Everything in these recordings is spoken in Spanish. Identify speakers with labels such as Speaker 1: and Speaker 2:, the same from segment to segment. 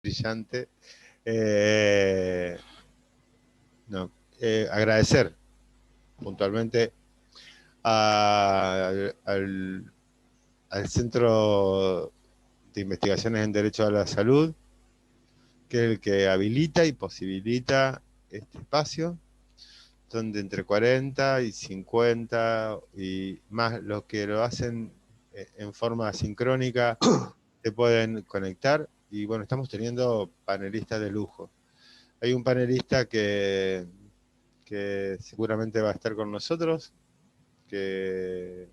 Speaker 1: brillante. Eh, no, agradecer puntualmente al Centro de Investigaciones en Derecho a la Salud, que es el que habilita y posibilita este espacio, donde entre 40 y 50 y más los que lo hacen en forma sincrónica se pueden conectar. Y bueno, estamos teniendo panelistas de lujo. Hay un panelista que seguramente va a estar con nosotros, que,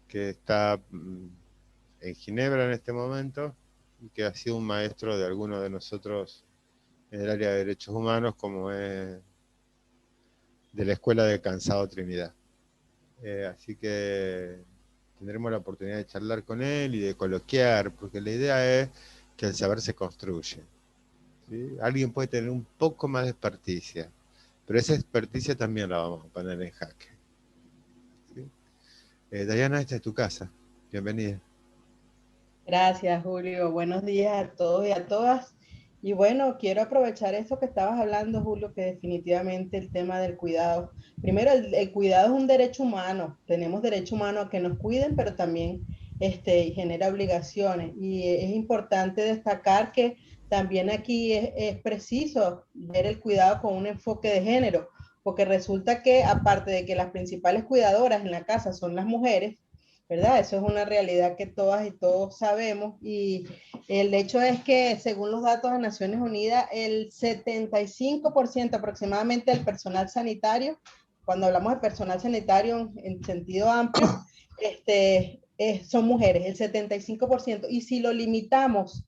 Speaker 1: que está en Ginebra en este momento, y que ha sido un maestro de algunos de nosotros en el área de derechos humanos, como es de la Escuela de Cansado Trinidad. Así que tendremos la oportunidad de charlar con él y de coloquiar, porque la idea es que el saber se construye. ¿Sí? Alguien puede tener un poco más de experticia, pero esa experticia también la vamos a poner en jaque. ¿Sí? Dayana, esta es tu casa. Bienvenida.
Speaker 2: Gracias, Julio. Buenos días a todos y a todas. Y bueno, quiero aprovechar eso que estabas hablando, Julio, que definitivamente el tema del cuidado. Primero, el cuidado es un derecho humano. Tenemos derecho humano a que nos cuiden, pero también genera obligaciones. Y es importante destacar que también aquí es preciso ver el cuidado con un enfoque de género, porque resulta que aparte de que las principales cuidadoras en la casa son las mujeres, ¿verdad? Eso es una realidad que todas y todos sabemos y el hecho es que según los datos de Naciones Unidas, el 75% aproximadamente del personal sanitario, cuando hablamos de personal sanitario en sentido amplio, son mujeres, el 75%. Y si lo limitamos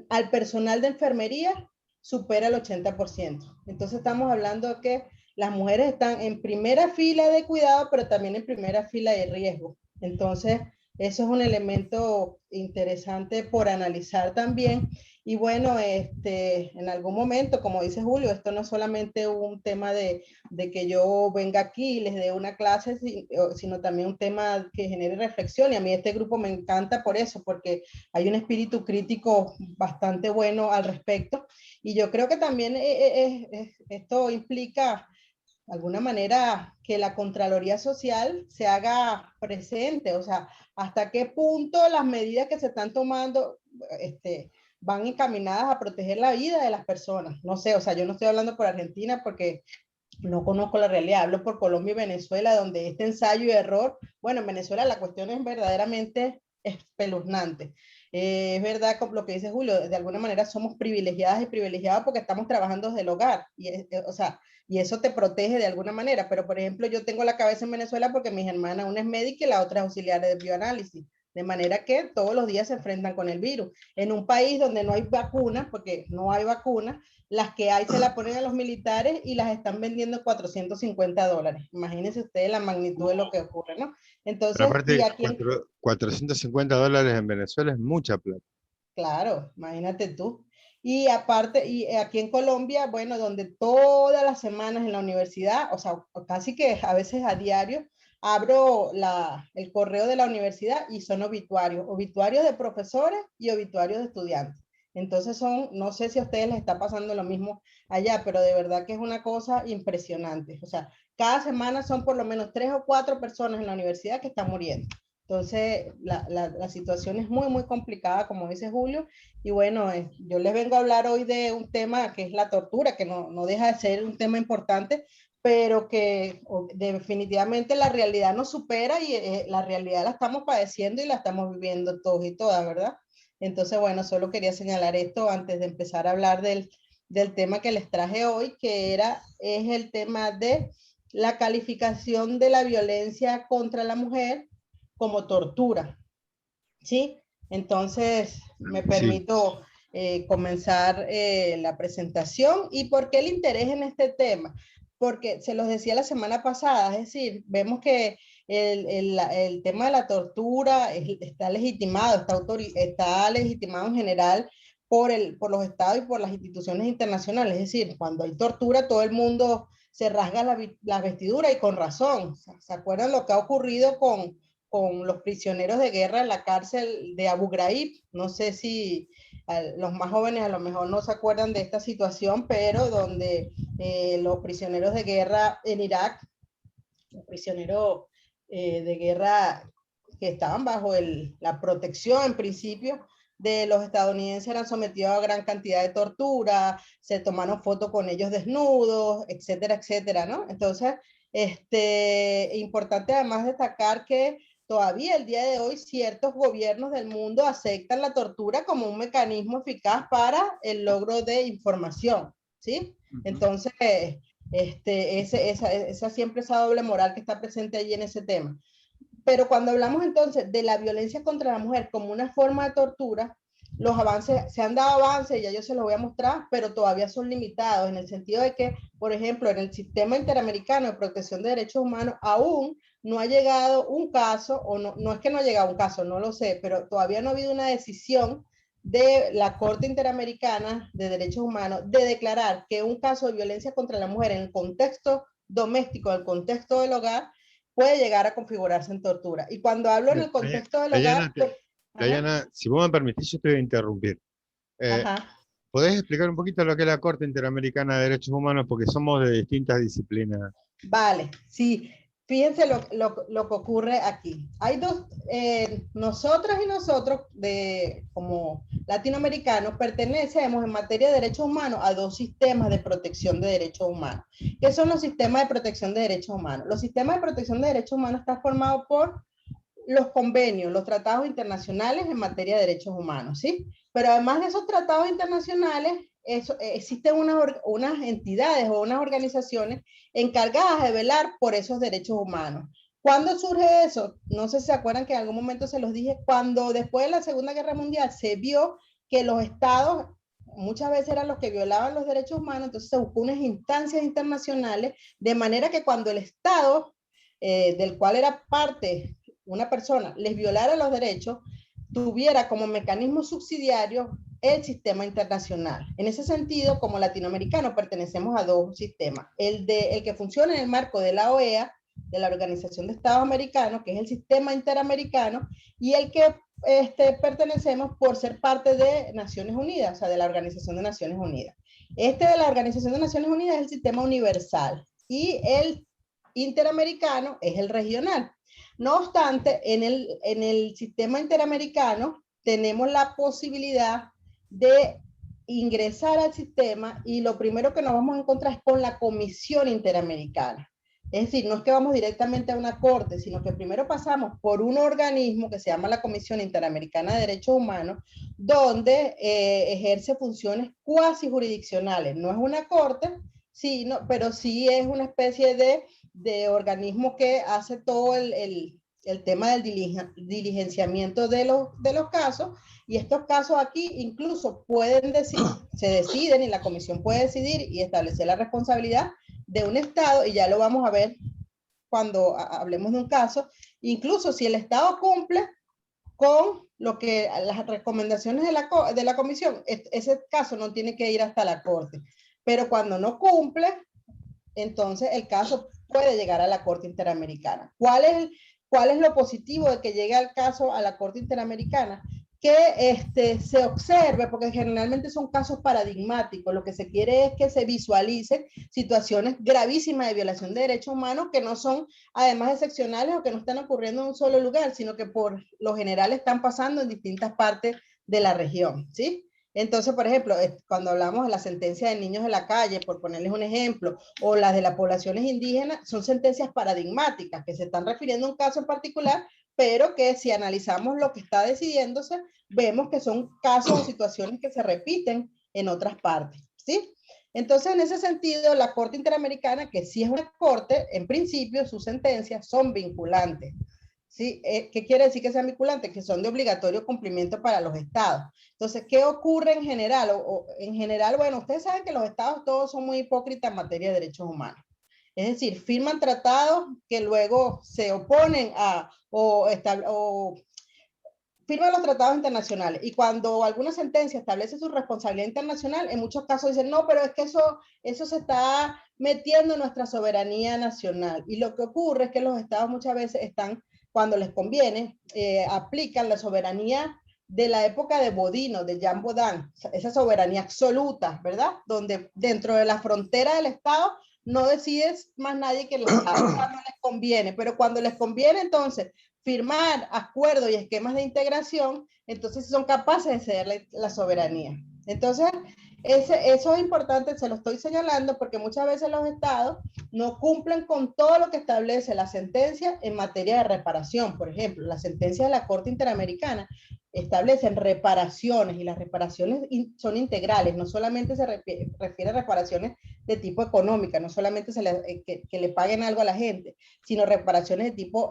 Speaker 2: al personal de enfermería, supera el 80%. Entonces estamos hablando de que las mujeres están en primera fila de cuidado, pero también en primera fila de riesgo. Entonces, eso es un elemento interesante por analizar también. Y bueno, en algún momento, como dice Julio, esto no es solamente un tema de que yo venga aquí y les dé una clase, sino también un tema que genere reflexión. Y a mí este grupo me encanta por eso, porque hay un espíritu crítico bastante bueno al respecto. Y yo creo que también esto implica de alguna manera que la Contraloría Social se haga presente, o sea, hasta qué punto las medidas que se están tomando van encaminadas a proteger la vida de las personas. No sé, o sea, yo no estoy hablando por Argentina porque no conozco la realidad, hablo por Colombia y Venezuela, donde este ensayo y error, bueno, en Venezuela la cuestión es verdaderamente espeluznante. Es verdad lo que dice Julio, de alguna manera somos privilegiadas y privilegiados porque estamos trabajando desde el hogar, o sea, y eso te protege de alguna manera, pero por ejemplo yo tengo la cabeza en Venezuela porque mis hermanas, una es médica y la otra es auxiliar de bioanálisis, de manera que todos los días se enfrentan con el virus. En un país donde no hay vacunas, porque no hay vacunas, las que hay se la ponen a los militares y las están vendiendo en $450. Imagínense ustedes la magnitud de lo que ocurre, ¿no?
Speaker 1: Pero
Speaker 2: Entonces, y
Speaker 1: aparte,
Speaker 2: aquí en,
Speaker 1: $450 en Venezuela es mucha plata.
Speaker 2: claro, imagínate tú. Y aparte, y aquí en Colombia, bueno, donde todas las semanas en la universidad, o sea, casi que a veces a diario, abro el correo de la universidad y son obituarios, obituarios de profesores y obituarios de estudiantes. Entonces son, no sé si a ustedes les está pasando lo mismo allá, pero de verdad que es una cosa impresionante. O sea, cada semana son por lo menos 3 o 4 personas en la universidad que están muriendo. Entonces, la situación es muy, muy complicada, como dice Julio. Y bueno, yo les vengo a hablar hoy de un tema que es la tortura, que no deja de ser un tema importante, pero que definitivamente la realidad nos supera y la realidad la estamos padeciendo y la estamos viviendo todos y todas, ¿verdad? Entonces, bueno, solo quería señalar esto antes de empezar a hablar del tema que les traje hoy, es el tema de la calificación de la violencia contra la mujer como tortura, ¿sí? Entonces, me
Speaker 1: Sí,
Speaker 2: permito comenzar la presentación. ¿Y por qué el interés en este tema? Porque se los decía la semana pasada, es decir, vemos que el tema de la tortura está legitimado, está legitimado en general por los estados y por las instituciones internacionales. Es decir, cuando hay tortura, todo el mundo se rasga la vestidura y con razón. ¿Se acuerdan lo que ha ocurrido con los prisioneros de guerra en la cárcel de Abu Ghraib? No sé si los más jóvenes a lo mejor no se acuerdan de esta situación, pero donde los prisioneros de guerra en Irak, los prisioneros de guerra que estaban bajo la protección en principio de los estadounidenses eran sometidos a gran cantidad de tortura, se tomaron fotos con ellos desnudos, etcétera, etcétera, ¿no? Entonces, importante además destacar que todavía el día de hoy ciertos gobiernos del mundo aceptan la tortura como un mecanismo eficaz para el logro de información, ¿sí? Entonces, esa siempre esa doble moral que está presente allí en ese tema. Pero cuando hablamos entonces de la violencia contra la mujer como una forma de tortura, los avances, se han dado avances, ya yo se los voy a mostrar, pero todavía son limitados en el sentido de que, por ejemplo, en el sistema interamericano de protección de derechos humanos aún no ha llegado un caso, o no es que no ha llegado un caso, no lo sé, pero todavía no ha habido una decisión de la Corte Interamericana de Derechos Humanos de declarar que un caso de violencia contra la mujer en el contexto doméstico, en el contexto del hogar, puede llegar a configurarse en tortura. Y cuando hablo en el contexto del hogar...
Speaker 1: Dayana, si vos me permitís, yo te voy a interrumpir. ¿Podés explicar un poquito lo que es la Corte Interamericana de Derechos Humanos? Porque somos de distintas disciplinas.
Speaker 2: Vale, sí. Fíjense lo que ocurre aquí. Hay dos, nosotras y nosotros, como latinoamericanos, pertenecemos en materia de derechos humanos a dos sistemas de protección de derechos humanos. ¿Qué son los sistemas de protección de derechos humanos? Los sistemas de protección de derechos humanos están formados por los convenios, los tratados internacionales en materia de derechos humanos, ¿sí? Pero además de esos tratados internacionales, existen unas entidades o unas organizaciones encargadas de velar por esos derechos humanos. ¿Cuándo surge eso? No sé si se acuerdan que en algún momento se los dije, cuando después de la Segunda Guerra Mundial se vio que los estados muchas veces eran los que violaban los derechos humanos, entonces se buscó unas instancias internacionales, de manera que cuando el estado del cual era parte una persona les violara los derechos, tuviera como mecanismo subsidiario el sistema internacional. En ese sentido, como latinoamericanos, pertenecemos a dos sistemas. El que funciona en el marco de la OEA, de la Organización de Estados Americanos, que es el sistema interamericano, y el que pertenecemos por ser parte de Naciones Unidas, o sea, de la Organización de Naciones Unidas. De la Organización de Naciones Unidas es el sistema universal y el interamericano es el regional. No obstante, en el sistema interamericano tenemos la posibilidad de ingresar al sistema y lo primero que nos vamos a encontrar es con la Comisión Interamericana. Es decir, no es que vamos directamente a una corte, sino que primero pasamos por un organismo que se llama la Comisión Interamericana de Derechos Humanos, donde ejerce funciones cuasi jurisdiccionales. No es una corte, sí, no, pero sí es una especie de organismo que hace todo el tema del diligenciamiento de los casos, y estos casos aquí incluso se deciden y la comisión puede decidir y establecer la responsabilidad de un Estado, y ya lo vamos a ver cuando hablemos de un caso, incluso si el Estado cumple con las recomendaciones de la comisión, ese caso no tiene que ir hasta la corte, pero cuando no cumple, entonces el caso puede llegar a la Corte Interamericana. ¿Cuál es lo positivo de que llegue el caso a la Corte Interamericana? Que se observe, porque generalmente son casos paradigmáticos, lo que se quiere es que se visualicen situaciones gravísimas de violación de derechos humanos que no son además excepcionales o que no están ocurriendo en un solo lugar, sino que por lo general están pasando en distintas partes de la región, ¿sí? Entonces, por ejemplo, cuando hablamos de la sentencia de niños de la calle, por ponerles un ejemplo, o las de las poblaciones indígenas, son sentencias paradigmáticas que se están refiriendo a un caso en particular, pero que si analizamos lo que está decidiéndose, vemos que son casos o situaciones que se repiten en otras partes, ¿sí? Entonces, en ese sentido, la Corte Interamericana, que sí es una corte, en principio sus sentencias son vinculantes. ¿Sí? ¿Qué quiere decir que sean vinculantes? Que son de obligatorio cumplimiento para los estados. Entonces, ¿qué ocurre en general? En general, bueno, ustedes saben que los estados todos son muy hipócritas en materia de derechos humanos. Es decir, firman tratados que luego se oponen o firman los tratados internacionales, y cuando alguna sentencia establece su responsabilidad internacional, en muchos casos dicen, no, pero es que eso se está metiendo en nuestra soberanía nacional. Y lo que ocurre es que los estados muchas veces están, cuando les conviene, aplican la soberanía de la época de Bodino, de Jean Bodin, esa soberanía absoluta, ¿verdad? Donde dentro de la frontera del Estado no decides más nadie que el Estado, o sea, no les conviene, pero cuando les conviene entonces firmar acuerdos y esquemas de integración, entonces son capaces de ceder la soberanía. Entonces, eso es importante, se lo estoy señalando porque muchas veces los estados no cumplen con todo lo que establece la sentencia en materia de reparación. Por ejemplo, la sentencia de la Corte Interamericana establecen reparaciones y las reparaciones son integrales, no solamente se refiere a reparaciones de tipo económica, no solamente que le paguen algo a la gente, sino reparaciones de tipo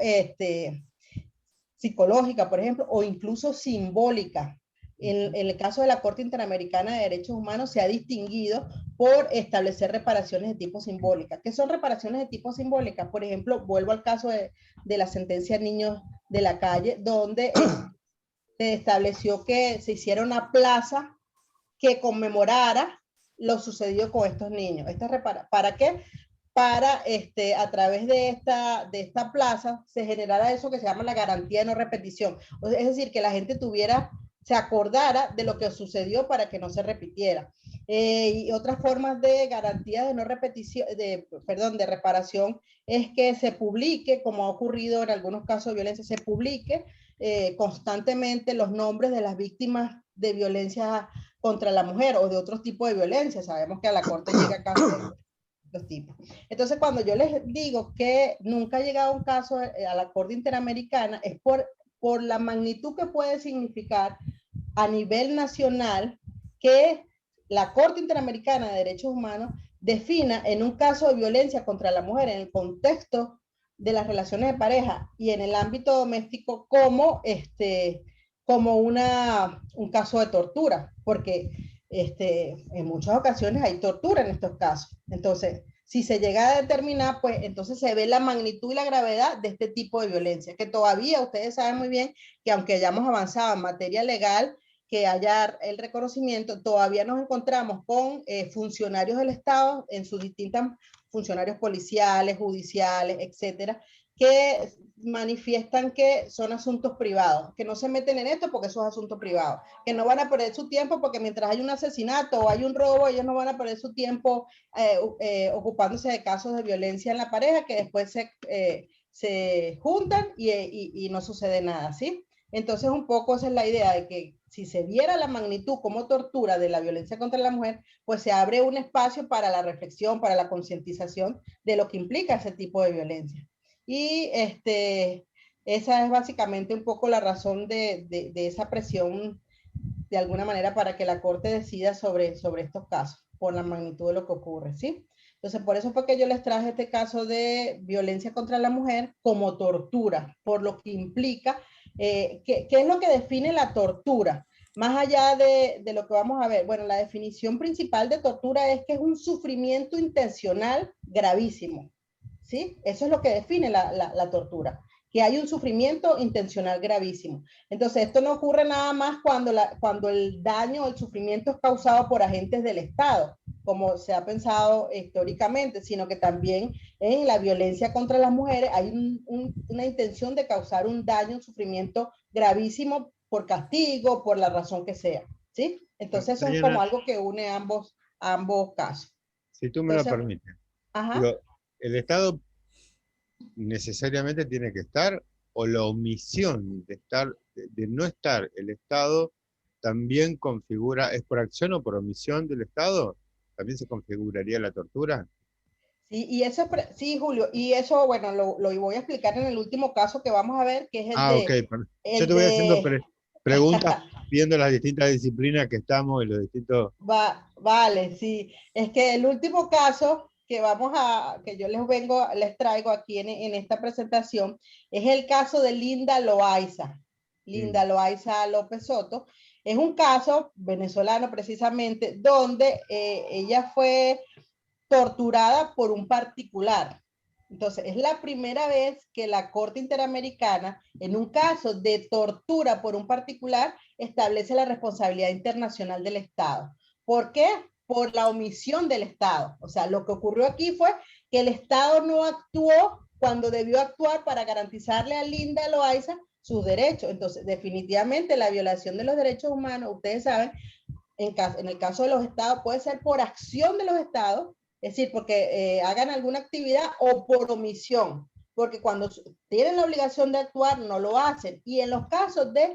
Speaker 2: psicológica, por ejemplo, o incluso simbólica. En el caso de la Corte Interamericana de Derechos Humanos se ha distinguido por establecer reparaciones de tipo simbólica. ¿Qué son reparaciones de tipo simbólica? Por ejemplo, vuelvo al caso de la sentencia Niños de la Calle, donde se estableció que se hiciera una plaza que conmemorara lo sucedido con estos niños. ¿Para qué? Para a través de esta plaza se generara eso que se llama la garantía de no repetición. Es decir, que la gente se acordara de lo que sucedió para que no se repitiera. Y otras formas de garantía de no repetición, de reparación, es que se publique, como ha ocurrido en algunos casos de violencia, se publique constantemente los nombres de las víctimas de violencia contra la mujer o de otros tipos de violencia. Sabemos que a la corte llega casos de los tipos. Entonces, cuando yo les digo que nunca ha llegado un caso a la Corte Interamericana, es por la magnitud que puede significar a nivel nacional que la Corte Interamericana de Derechos Humanos defina en un caso de violencia contra la mujer en el contexto de las relaciones de pareja y en el ámbito doméstico como un caso de tortura, porque en muchas ocasiones hay tortura en estos casos. Entonces, si se llega a determinar, pues entonces se ve la magnitud y la gravedad de este tipo de violencia, que todavía ustedes saben muy bien que aunque hayamos avanzado en materia legal, que haya el reconocimiento, todavía nos encontramos con funcionarios del Estado en sus distintas funcionarios policiales, judiciales, etcétera, que manifiestan que son asuntos privados, que no se meten en esto porque eso es asunto privado, que no van a perder su tiempo porque mientras hay un asesinato o hay un robo, ellos no van a perder su tiempo ocupándose de casos de violencia en la pareja que después se juntan y no sucede nada, ¿sí? Entonces un poco esa es la idea de que si se viera la magnitud como tortura de la violencia contra la mujer, pues se abre un espacio para la reflexión, para la concientización de lo que implica ese tipo de violencia. Y esa es básicamente un poco la razón de esa presión, de alguna manera, para que la Corte decida sobre estos casos, por la magnitud de lo que ocurre, ¿sí? Entonces, por eso fue que yo les traje este caso de violencia contra la mujer como tortura, por lo que implica, ¿qué es lo que define la tortura? Más allá de lo que vamos a ver, bueno, la definición principal de tortura es que es un sufrimiento intencional gravísimo, ¿sí? Eso es lo que define la tortura, que hay un sufrimiento intencional gravísimo. Entonces, esto no ocurre nada más cuando el daño o el sufrimiento es causado por agentes del Estado, como se ha pensado históricamente, sino que también en la violencia contra las mujeres hay una intención de causar un daño, un sufrimiento gravísimo por castigo, por la razón que sea, ¿sí? Entonces, eso es como algo que une ambos casos.
Speaker 1: Si tú me lo permites. Digo, el Estado necesariamente tiene que estar, o la omisión de no estar el Estado también configura, ¿es por acción o por omisión del Estado? ¿También se configuraría la tortura?
Speaker 2: Sí, y eso sí, Julio, y eso, bueno, lo voy a explicar en el último caso que vamos a ver, que es
Speaker 1: ok. Yo te voy haciendo preguntas viendo las distintas disciplinas que estamos y los distintos...
Speaker 2: Vale, sí. Es que el último caso que yo les traigo aquí en esta presentación, es el caso de Linda Loaiza. Linda Loaiza López Soto. Es un caso venezolano precisamente, donde ella fue torturada por un particular. Entonces, es la primera vez que la Corte Interamericana, en un caso de tortura por un particular, establece la responsabilidad internacional del Estado. ¿Por qué? Por la omisión del Estado. O sea, lo que ocurrió aquí fue que el Estado no actuó cuando debió actuar para garantizarle a Linda Loaiza sus derechos. Entonces, definitivamente la violación de los derechos humanos, ustedes saben, en el caso de los estados, puede ser por acción de los estados, es decir, porque hagan alguna actividad, o por omisión, porque cuando tienen la obligación de actuar, no lo hacen. Y en los casos de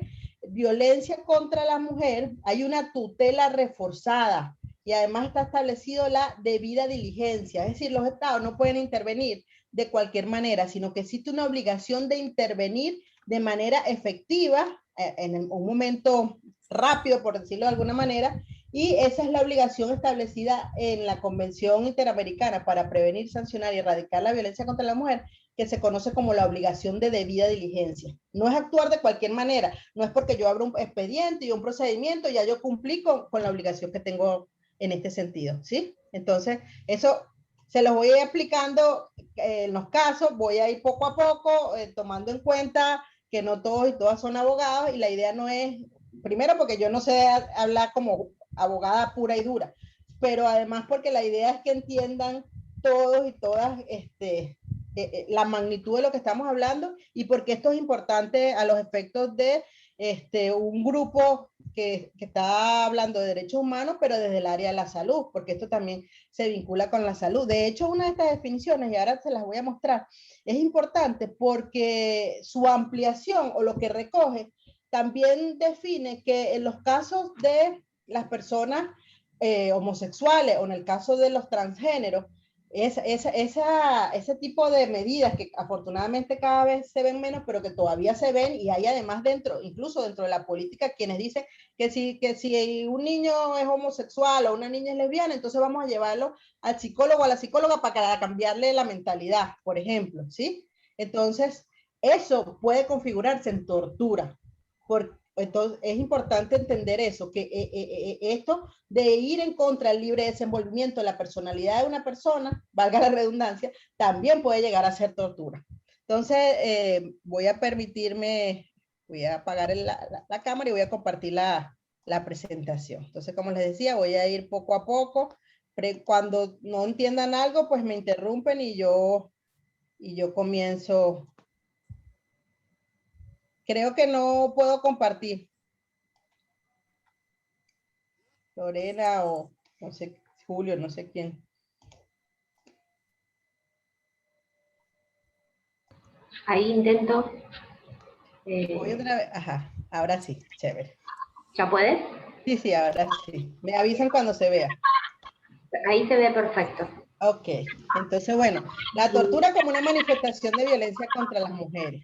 Speaker 2: violencia contra la mujer, hay una tutela reforzada, y además está establecido la debida diligencia, es decir, los estados no pueden intervenir de cualquier manera, sino que existe una obligación de intervenir de manera efectiva en un momento rápido, por decirlo de alguna manera, y esa es la obligación establecida en la Convención Interamericana para prevenir, sancionar y erradicar la violencia contra la mujer, que se conoce como la obligación de debida diligencia. No es actuar de cualquier manera, no es porque yo abro un expediente y un procedimiento, ya yo cumplí con la obligación que tengo en este sentido, ¿sí? Entonces, eso se los voy a ir explicando en los casos, voy a ir poco a poco, tomando en cuenta que no todos y todas son abogados, y la idea no es, primero porque yo no sé hablar como abogada pura y dura, pero además porque la idea es que entiendan todos y todas la magnitud de lo que estamos hablando, y porque esto es importante a los efectos de un grupo que está hablando de derechos humanos, pero desde el área de la salud, porque esto también se vincula con la salud. De hecho, una de estas definiciones, y ahora se las voy a mostrar, es importante porque su ampliación, o lo que recoge, también define que en los casos de las personas homosexuales, o en el caso de los transgéneros, ese tipo de medidas que afortunadamente cada vez se ven menos, pero que todavía se ven, y hay además dentro, incluso dentro de la política, quienes dicen que si un niño es homosexual o una niña es lesbiana, entonces vamos a llevarlo al psicólogo o a la psicóloga para cambiarle la mentalidad, por ejemplo, ¿sí? Entonces, eso puede configurarse en tortura. Entonces, es importante entender eso, que esto de ir en contra del libre desenvolvimiento de la personalidad de una persona, valga la redundancia, también puede llegar a ser tortura. Entonces, voy a permitirme, voy a apagar la cámara y voy a compartir la presentación. Entonces, como les decía, voy a ir poco a poco. Cuando no entiendan algo, pues me interrumpen y yo comienzo. Creo que no puedo compartir. Lorena o no sé, Julio, no sé quién.
Speaker 3: Ahí intento.
Speaker 2: Voy otra vez. Ajá, ahora sí, chévere.
Speaker 3: ¿Ya puedes?
Speaker 2: Sí, sí, ahora sí. Me avisan cuando se vea.
Speaker 3: Ahí se ve perfecto.
Speaker 2: Ok, entonces bueno, la tortura como una manifestación de violencia contra las mujeres.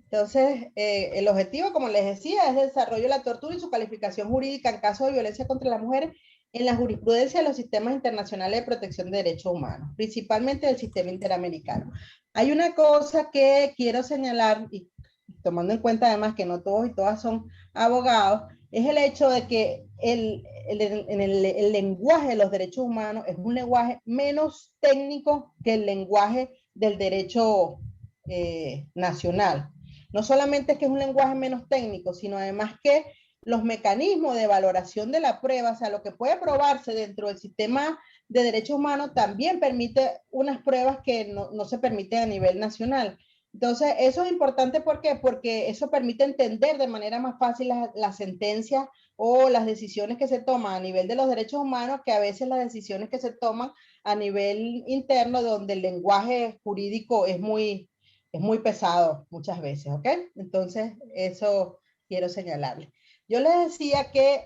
Speaker 2: Entonces, el objetivo, como les decía, es el desarrollo de la tortura y su calificación jurídica en caso de violencia contra las mujeres en la jurisprudencia de los sistemas internacionales de protección de derechos humanos, principalmente del sistema interamericano. Hay una cosa que quiero señalar, y tomando en cuenta además que no todos y todas son abogados, es el hecho de que el lenguaje de los derechos humanos es un lenguaje menos técnico que el lenguaje del derecho nacional. No solamente es que es un lenguaje menos técnico, sino además que los mecanismos de valoración de la prueba, o sea, lo que puede probarse dentro del sistema de derechos humanos, también permite unas pruebas que no se permiten a nivel nacional. Entonces, eso es importante, ¿por qué? Porque eso permite entender de manera más fácil las sentencias o las decisiones que se toman a nivel de los derechos humanos, que a veces las decisiones que se toman a nivel interno, donde el lenguaje jurídico es muy pesado muchas veces, ¿ok? Entonces, eso quiero señalarles. Yo les decía que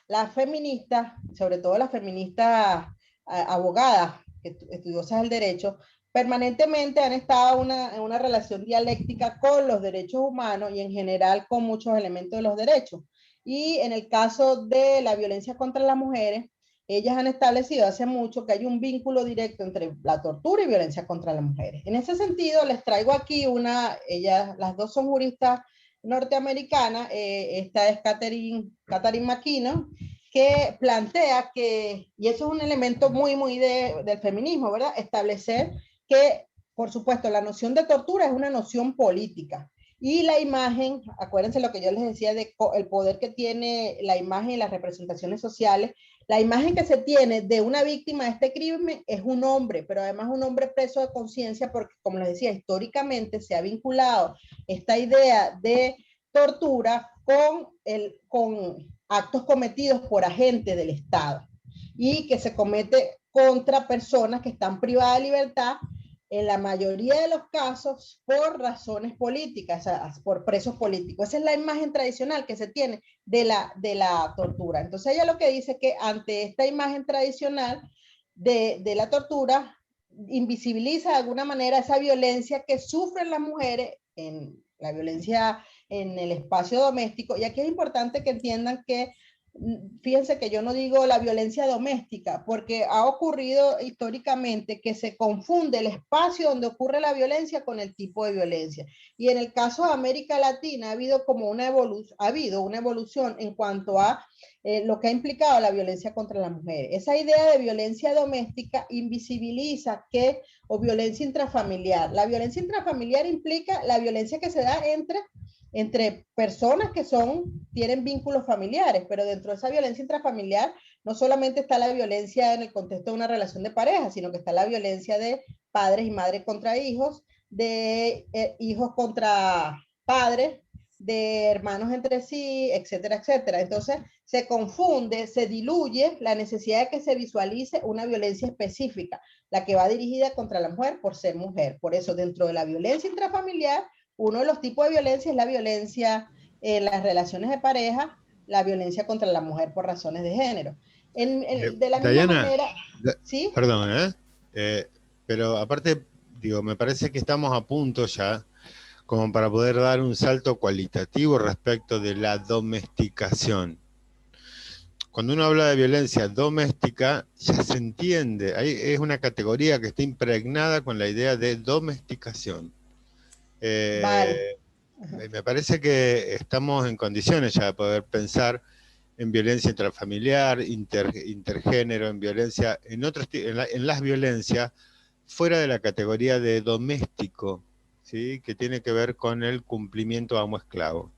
Speaker 2: las feministas, sobre todo las feministas abogadas, estudiosas del derecho, permanentemente han estado en una relación dialéctica con los derechos humanos y en general con muchos elementos de los derechos. Y en el caso de la violencia contra las mujeres, ellas han establecido hace mucho que hay un vínculo directo entre la tortura y violencia contra las mujeres. En ese sentido, les traigo aquí las dos son juristas norteamericanas, esta es Catherine McKinnon, que plantea que, y eso es un elemento muy del feminismo, ¿verdad? Establecer que, por supuesto, la noción de tortura es una noción política. Y la imagen, acuérdense lo que yo les decía de el poder que tiene la imagen y las representaciones sociales, La imagen que se tiene de una víctima de este crimen es un hombre, pero además un hombre preso de conciencia porque, como les decía, históricamente se ha vinculado esta idea de tortura con actos cometidos por agentes del Estado y que se comete contra personas que están privadas de libertad en la mayoría de los casos por razones políticas, o sea, por presos políticos. Esa es la imagen tradicional que se tiene de la tortura. Entonces ella lo que dice es que ante esta imagen tradicional de la tortura, invisibiliza de alguna manera esa violencia que sufren las mujeres en la violencia en el espacio doméstico. Y aquí es importante que entiendan que, fíjense que yo no digo la violencia doméstica, porque ha ocurrido históricamente que se confunde el espacio donde ocurre la violencia con el tipo de violencia. Y en el caso de América Latina ha habido como una evolución en cuanto a lo que ha implicado la violencia contra las mujeres. Esa idea de violencia doméstica invisibiliza o violencia intrafamiliar. La violencia intrafamiliar implica la violencia que se da entre personas que tienen vínculos familiares, pero dentro de esa violencia intrafamiliar no solamente está la violencia en el contexto de una relación de pareja, sino que está la violencia de padres y madres contra hijos, de hijos contra padres, de hermanos entre sí, etcétera, etcétera. Entonces se confunde, se diluye la necesidad de que se visualice una violencia específica, la que va dirigida contra la mujer por ser mujer. Por eso, dentro de la violencia intrafamiliar, uno de los tipos de violencia es la violencia en las relaciones de pareja, la violencia contra la mujer por razones de género. De la misma
Speaker 1: Diana,
Speaker 2: manera, ¿sí?
Speaker 1: perdón, pero aparte, digo, me parece que estamos a punto ya como para poder dar un salto cualitativo respecto de la domesticación. Cuando uno habla de violencia doméstica, ya se entiende, es una categoría que está impregnada con la idea de domesticación.
Speaker 2: Vale.
Speaker 1: Me parece que estamos en condiciones ya de poder pensar en violencia intrafamiliar, intergénero, en violencia, en las violencias fuera de la categoría de doméstico, ¿sí? Que tiene que ver con el cumplimiento amo-esclavo.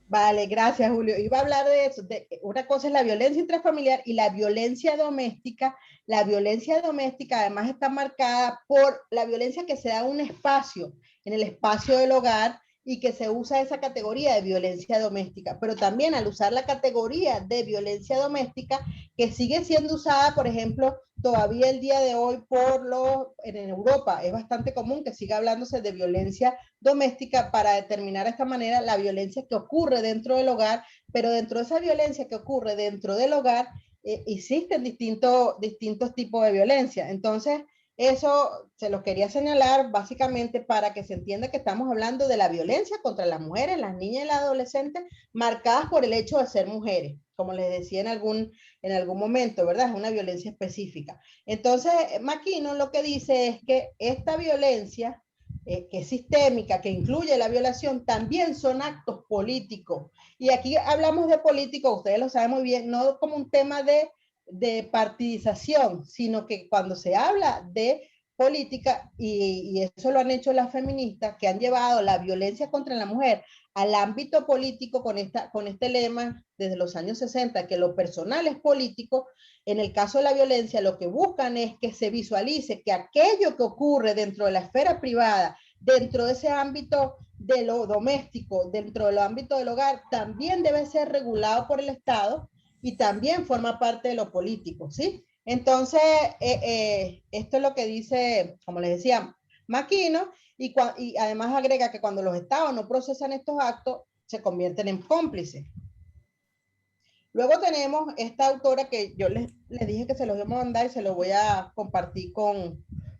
Speaker 2: Vale, gracias, Julio. Iba a hablar de eso. Una cosa es la violencia intrafamiliar y la violencia doméstica. La violencia doméstica además está marcada por la violencia que se da en el espacio del hogar, y que se usa esa categoría de violencia doméstica. Pero también al usar la categoría de violencia doméstica, que sigue siendo usada, por ejemplo, todavía el día de hoy en Europa, es bastante común que siga hablándose de violencia doméstica para determinar de esta manera la violencia que ocurre dentro del hogar, pero dentro de esa violencia que ocurre dentro del hogar existen distintos tipos de violencia. Entonces, eso se lo quería señalar básicamente para que se entienda que estamos hablando de la violencia contra las mujeres, las niñas y las adolescentes, marcadas por el hecho de ser mujeres, como les decía en algún momento, ¿verdad? Es una violencia específica. Entonces, McKinnon lo que dice es que esta violencia que es sistémica, que incluye la violación, también son actos políticos. Y aquí hablamos de políticos, ustedes lo saben muy bien, no como un tema de partidización, sino que cuando se habla de política, y eso lo han hecho las feministas, que han llevado la violencia contra la mujer al ámbito político con este lema desde los años 60, que lo personal es político. En el caso de la violencia, lo que buscan es que se visualice que aquello que ocurre dentro de la esfera privada, dentro de ese ámbito de lo doméstico, dentro del ámbito del hogar, también debe ser regulado por el Estado y también forma parte de lo político, ¿sí? Entonces, esto es lo que dice, como les decía, McKinnon, y además agrega que cuando los estados no procesan estos actos, se convierten en cómplices. Luego tenemos esta autora que yo les dije que se los íbamos a mandar y se los voy a compartir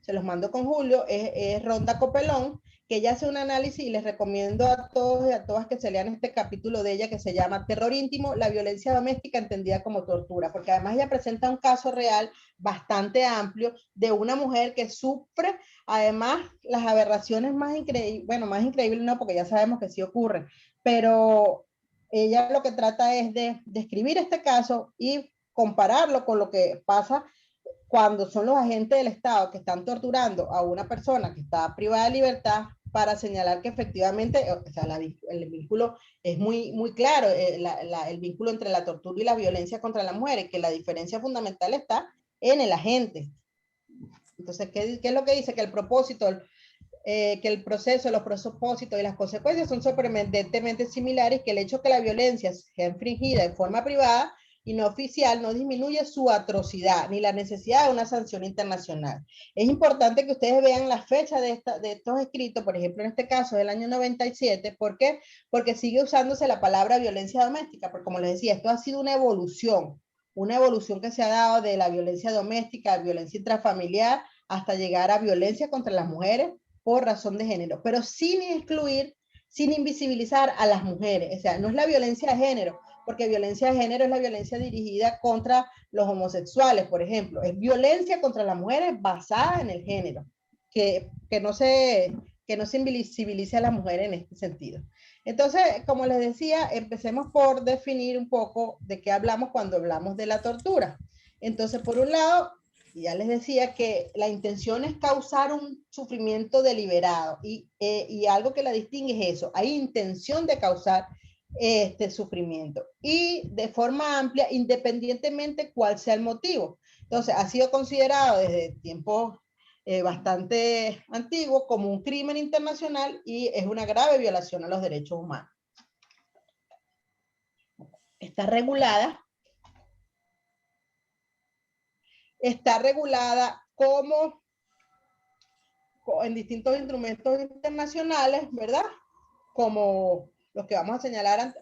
Speaker 2: se los mando con Julio, es Ronda Copelón, que ella hace un análisis y les recomiendo a todos y a todas que se lean este capítulo de ella que se llama Terror íntimo, la violencia doméstica entendida como tortura, porque además ella presenta un caso real bastante amplio de una mujer que sufre además las aberraciones más increíbles, bueno, más increíbles no, porque ya sabemos que sí ocurren, pero ella lo que trata es de describir este caso y compararlo con lo que pasa cuando son los agentes del Estado que están torturando a una persona que está privada de libertad para señalar que efectivamente, o sea, el vínculo es muy claro, el vínculo entre la tortura y la violencia contra las mujeres, que la diferencia fundamental está en el agente. Entonces, ¿qué es lo que dice? Que el propósito, que el proceso, los propósitos y las consecuencias son sorprendentemente similares, que el hecho que la violencia sea infringida en forma privada y no oficial no disminuye su atrocidad ni la necesidad de una sanción internacional. Es importante que ustedes vean la fecha de estos escritos, por ejemplo, en este caso del año 97. ¿Por qué? Porque sigue usándose la palabra violencia doméstica, porque como les decía, esto ha sido una evolución que se ha dado de la violencia doméstica, violencia intrafamiliar, hasta llegar a violencia contra las mujeres por razón de género, pero sin excluir, sin invisibilizar a las mujeres. O sea, no es la violencia de género, porque violencia de género es la violencia dirigida contra los homosexuales, por ejemplo. Es violencia contra las mujeres basada en el género, que no se invisibilice a las mujeres en este sentido. Entonces, como les decía, empecemos por definir un poco de qué hablamos cuando hablamos de la tortura. Entonces, por un lado, ya les decía que la intención es causar un sufrimiento deliberado y algo que la distingue es eso, hay intención de causar este sufrimiento y de forma amplia, independientemente cuál sea el motivo. Entonces, ha sido considerado desde tiempos bastante antiguo como un crimen internacional y es una grave violación a los derechos humanos. Está regulada como en distintos instrumentos internacionales, ¿verdad? Como los que vamos a señalar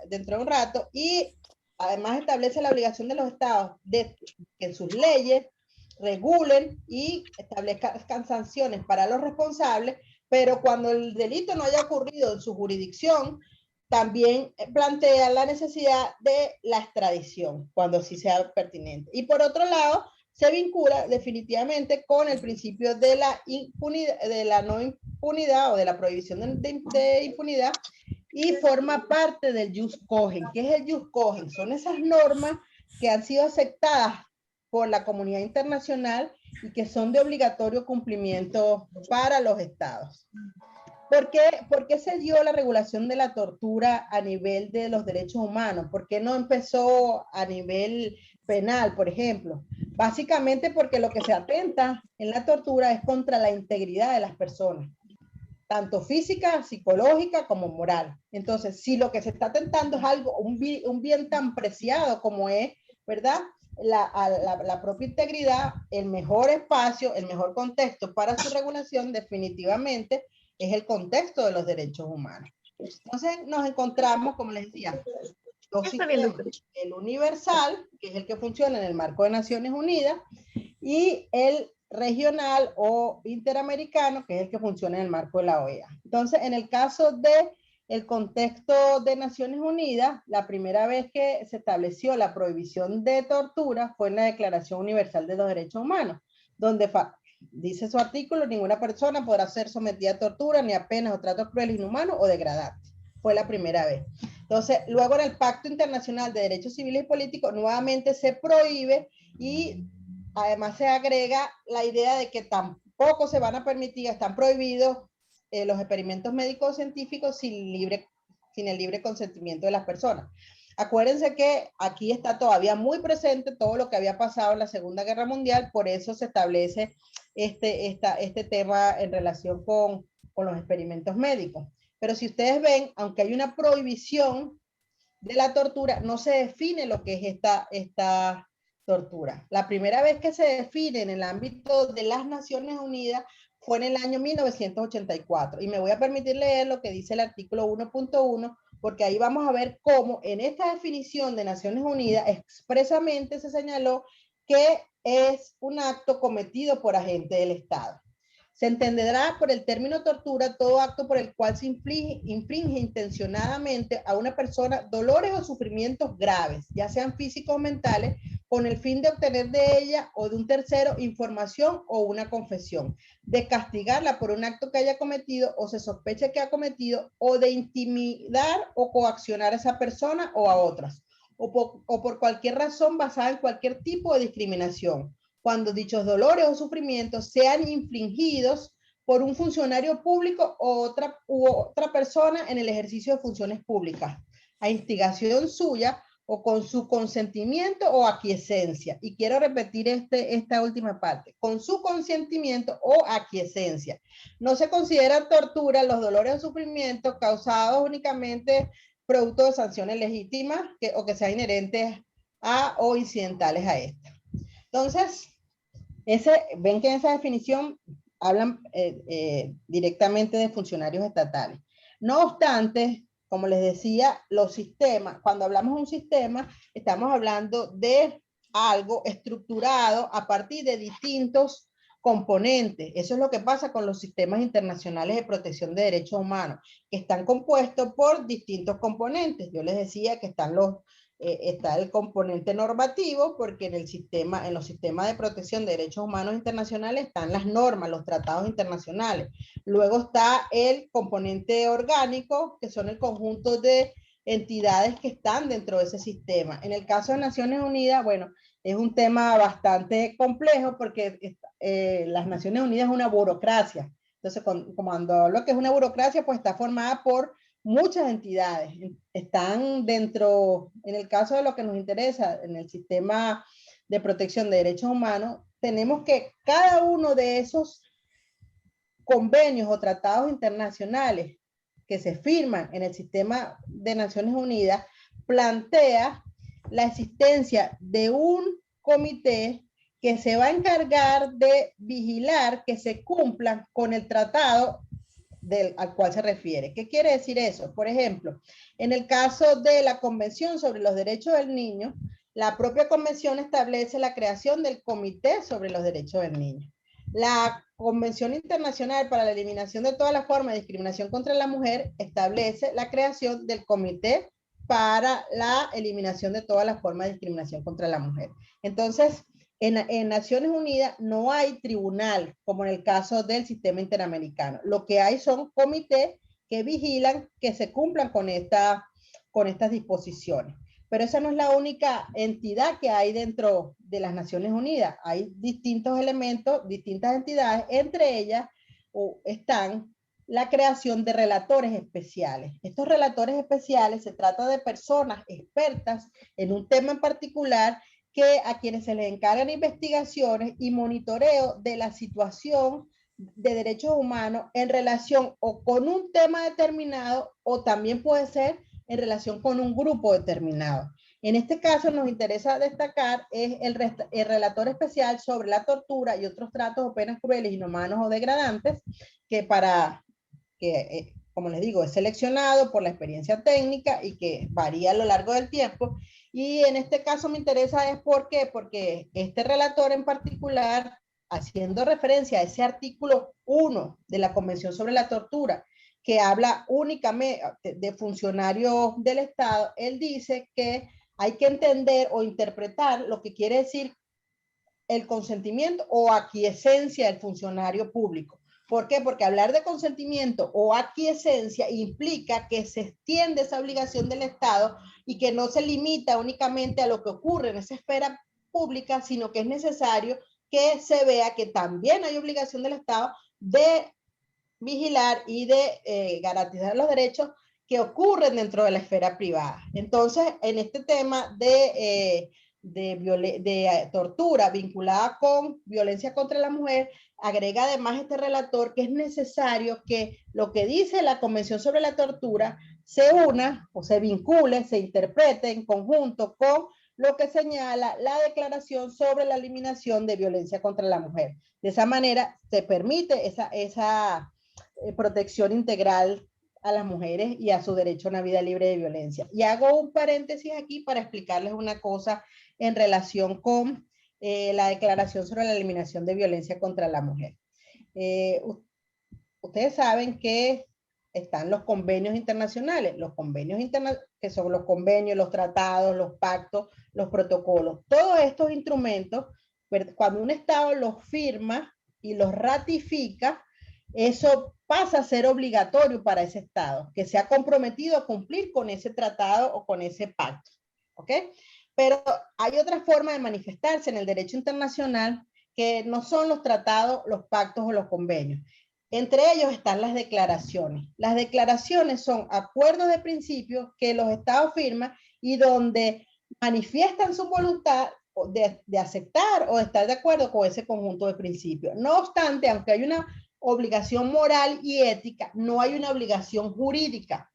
Speaker 2: dentro de un rato, y además establece la obligación de los estados de que en sus leyes regulen y establezcan sanciones para los responsables, pero cuando el delito no haya ocurrido en su jurisdicción, también plantea la necesidad de la extradición, cuando sí sea pertinente. Y por otro lado, se vincula definitivamente con el principio de la impunidad, de la no impunidad o de la prohibición de impunidad, y forma parte del jus cogens. ¿Qué es el jus cogens? Son esas normas que han sido aceptadas por la comunidad internacional y que son de obligatorio cumplimiento para los estados. ¿Por qué se dio la regulación de la tortura a nivel de los derechos humanos? ¿Por qué no empezó a nivel penal, por ejemplo? Básicamente porque lo que se atenta en la tortura es contra la integridad de las personas, tanto física, psicológica como moral. Entonces, si lo que se está atentando es algo, un bien tan preciado como es, ¿verdad?, la propia integridad, el mejor espacio, el mejor contexto para su regulación definitivamente es el contexto de los derechos humanos. Entonces nos encontramos, como les decía, dos sistemas: el universal, que es el que funciona en el marco de Naciones Unidas, y el regional o interamericano, que es el que funciona en el marco de la OEA. Entonces, en el caso de el contexto de Naciones Unidas, la primera vez que se estableció la prohibición de tortura fue en la Declaración Universal de los Derechos Humanos, donde dice su artículo: ninguna persona podrá ser sometida a tortura, ni a penas o tratos crueles, inhumanos o degradantes. Fue la primera vez. Entonces, luego en el Pacto Internacional de Derechos Civiles y Políticos, nuevamente se prohíbe, y además se agrega la idea de que tampoco se van a permitir, están prohibidos los experimentos médicos científicos sin el libre consentimiento de las personas. Acuérdense que aquí está todavía muy presente todo lo que había pasado en la Segunda Guerra Mundial, por eso se establece este tema en relación con los experimentos médicos. Pero si ustedes ven, aunque hay una prohibición de la tortura, no se define lo que es esta tortura. La primera vez que se define en el ámbito de las Naciones Unidas fue en el año 1984. Y me voy a permitir leer lo que dice el artículo 1.1, porque ahí vamos a ver cómo en esta definición de Naciones Unidas expresamente se señaló que es un acto cometido por agente del Estado. Se entenderá por el término tortura todo acto por el cual se infringe intencionadamente a una persona dolores o sufrimientos graves, ya sean físicos o mentales, con el fin de obtener de ella o de un tercero información o una confesión, de castigarla por un acto que haya cometido o se sospeche que ha cometido, o de intimidar o coaccionar a esa persona o a otras, o por cualquier razón basada en cualquier tipo de discriminación, cuando dichos dolores o sufrimientos sean infligidos por un funcionario público u otra persona en el ejercicio de funciones públicas, a instigación suya o con su consentimiento o aquiescencia. Y quiero repetir esta última parte, con su consentimiento o aquiescencia. No se considera tortura los dolores o sufrimientos causados únicamente producto de sanciones legítimas o que sean inherentes a o incidentales a esta. Entonces, ven que en esa definición hablan directamente de funcionarios estatales. No obstante, como les decía, los sistemas, cuando hablamos de un sistema, estamos hablando de algo estructurado a partir de distintos componentes. Eso es lo que pasa con los sistemas internacionales de protección de derechos humanos, que están compuestos por distintos componentes. Yo les decía que está el componente normativo, porque en los sistemas de protección de derechos humanos internacionales están las normas, los tratados internacionales. Luego está el componente orgánico, que son el conjunto de entidades que están dentro de ese sistema. En el caso de Naciones Unidas, bueno, es un tema bastante complejo porque las Naciones Unidas es una burocracia. Entonces, cuando hablo que es una burocracia, pues está formada por muchas entidades. Están dentro, en el caso de lo que nos interesa, en el sistema de protección de derechos humanos, tenemos que cada uno de esos convenios o tratados internacionales que se firman en el sistema de Naciones Unidas plantea la existencia de un comité que se va a encargar de vigilar que se cumplan con el tratado al cual se refiere. ¿Qué quiere decir eso? Por ejemplo, en el caso de la Convención sobre los Derechos del Niño, la propia convención establece la creación del Comité sobre los Derechos del Niño. La Convención Internacional para la Eliminación de todas las formas de discriminación contra la mujer establece la creación del Comité para la eliminación de todas las formas de discriminación contra la mujer. Entonces, en Naciones Unidas no hay tribunal, como en el caso del sistema interamericano. Lo que hay son comités que vigilan que se cumplan con estas disposiciones. Pero esa no es la única entidad que hay dentro de las Naciones Unidas. Hay distintos elementos, distintas entidades, entre ellas están la creación de relatores especiales. Estos relatores especiales se trata de personas expertas en un tema en particular a quienes se les encargan investigaciones y monitoreo de la situación de derechos humanos en relación o con un tema determinado o también puede ser en relación con un grupo determinado. En este caso nos interesa destacar es el relator especial sobre la tortura y otros tratos o penas crueles, inhumanos o degradantes, como les digo, es seleccionado por la experiencia técnica y que varía a lo largo del tiempo. Y en este caso me interesa es porque este relator en particular, haciendo referencia a ese artículo 1 de la Convención sobre la Tortura, que habla únicamente de funcionarios del Estado, él dice que hay que entender o interpretar lo que quiere decir el consentimiento o aquiescencia del funcionario público. ¿Por qué? Porque hablar de consentimiento o aquiescencia implica que se extiende esa obligación del Estado y que no se limita únicamente a lo que ocurre en esa esfera pública, sino que es necesario que se vea que también hay obligación del Estado de vigilar y de garantizar los derechos que ocurren dentro de la esfera privada. Entonces, en este tema de tortura vinculada con violencia contra la mujer, agrega además este relator que es necesario que lo que dice la Convención sobre la Tortura se una o se vincule, se interprete en conjunto con lo que señala la Declaración sobre la Eliminación de Violencia contra la Mujer. De esa manera se permite esa protección integral a las mujeres y a su derecho a una vida libre de violencia. Y hago un paréntesis aquí para explicarles una cosa en relación con la Declaración sobre la Eliminación de Violencia contra la Mujer. Ustedes saben que están los convenios internacionales, que son los convenios, los tratados, los pactos, los protocolos. Todos estos instrumentos, cuando un Estado los firma y los ratifica, eso pasa a ser obligatorio para ese Estado, que se ha comprometido a cumplir con ese tratado o con ese pacto. ¿Ok? Pero hay otra forma de manifestarse en el derecho internacional que no son los tratados, los pactos o los convenios. Entre ellos están las declaraciones. Las declaraciones son acuerdos de principio que los estados firman y donde manifiestan su voluntad de aceptar o de estar de acuerdo con ese conjunto de principios. No obstante, aunque hay una obligación moral y ética, no hay una obligación jurídica.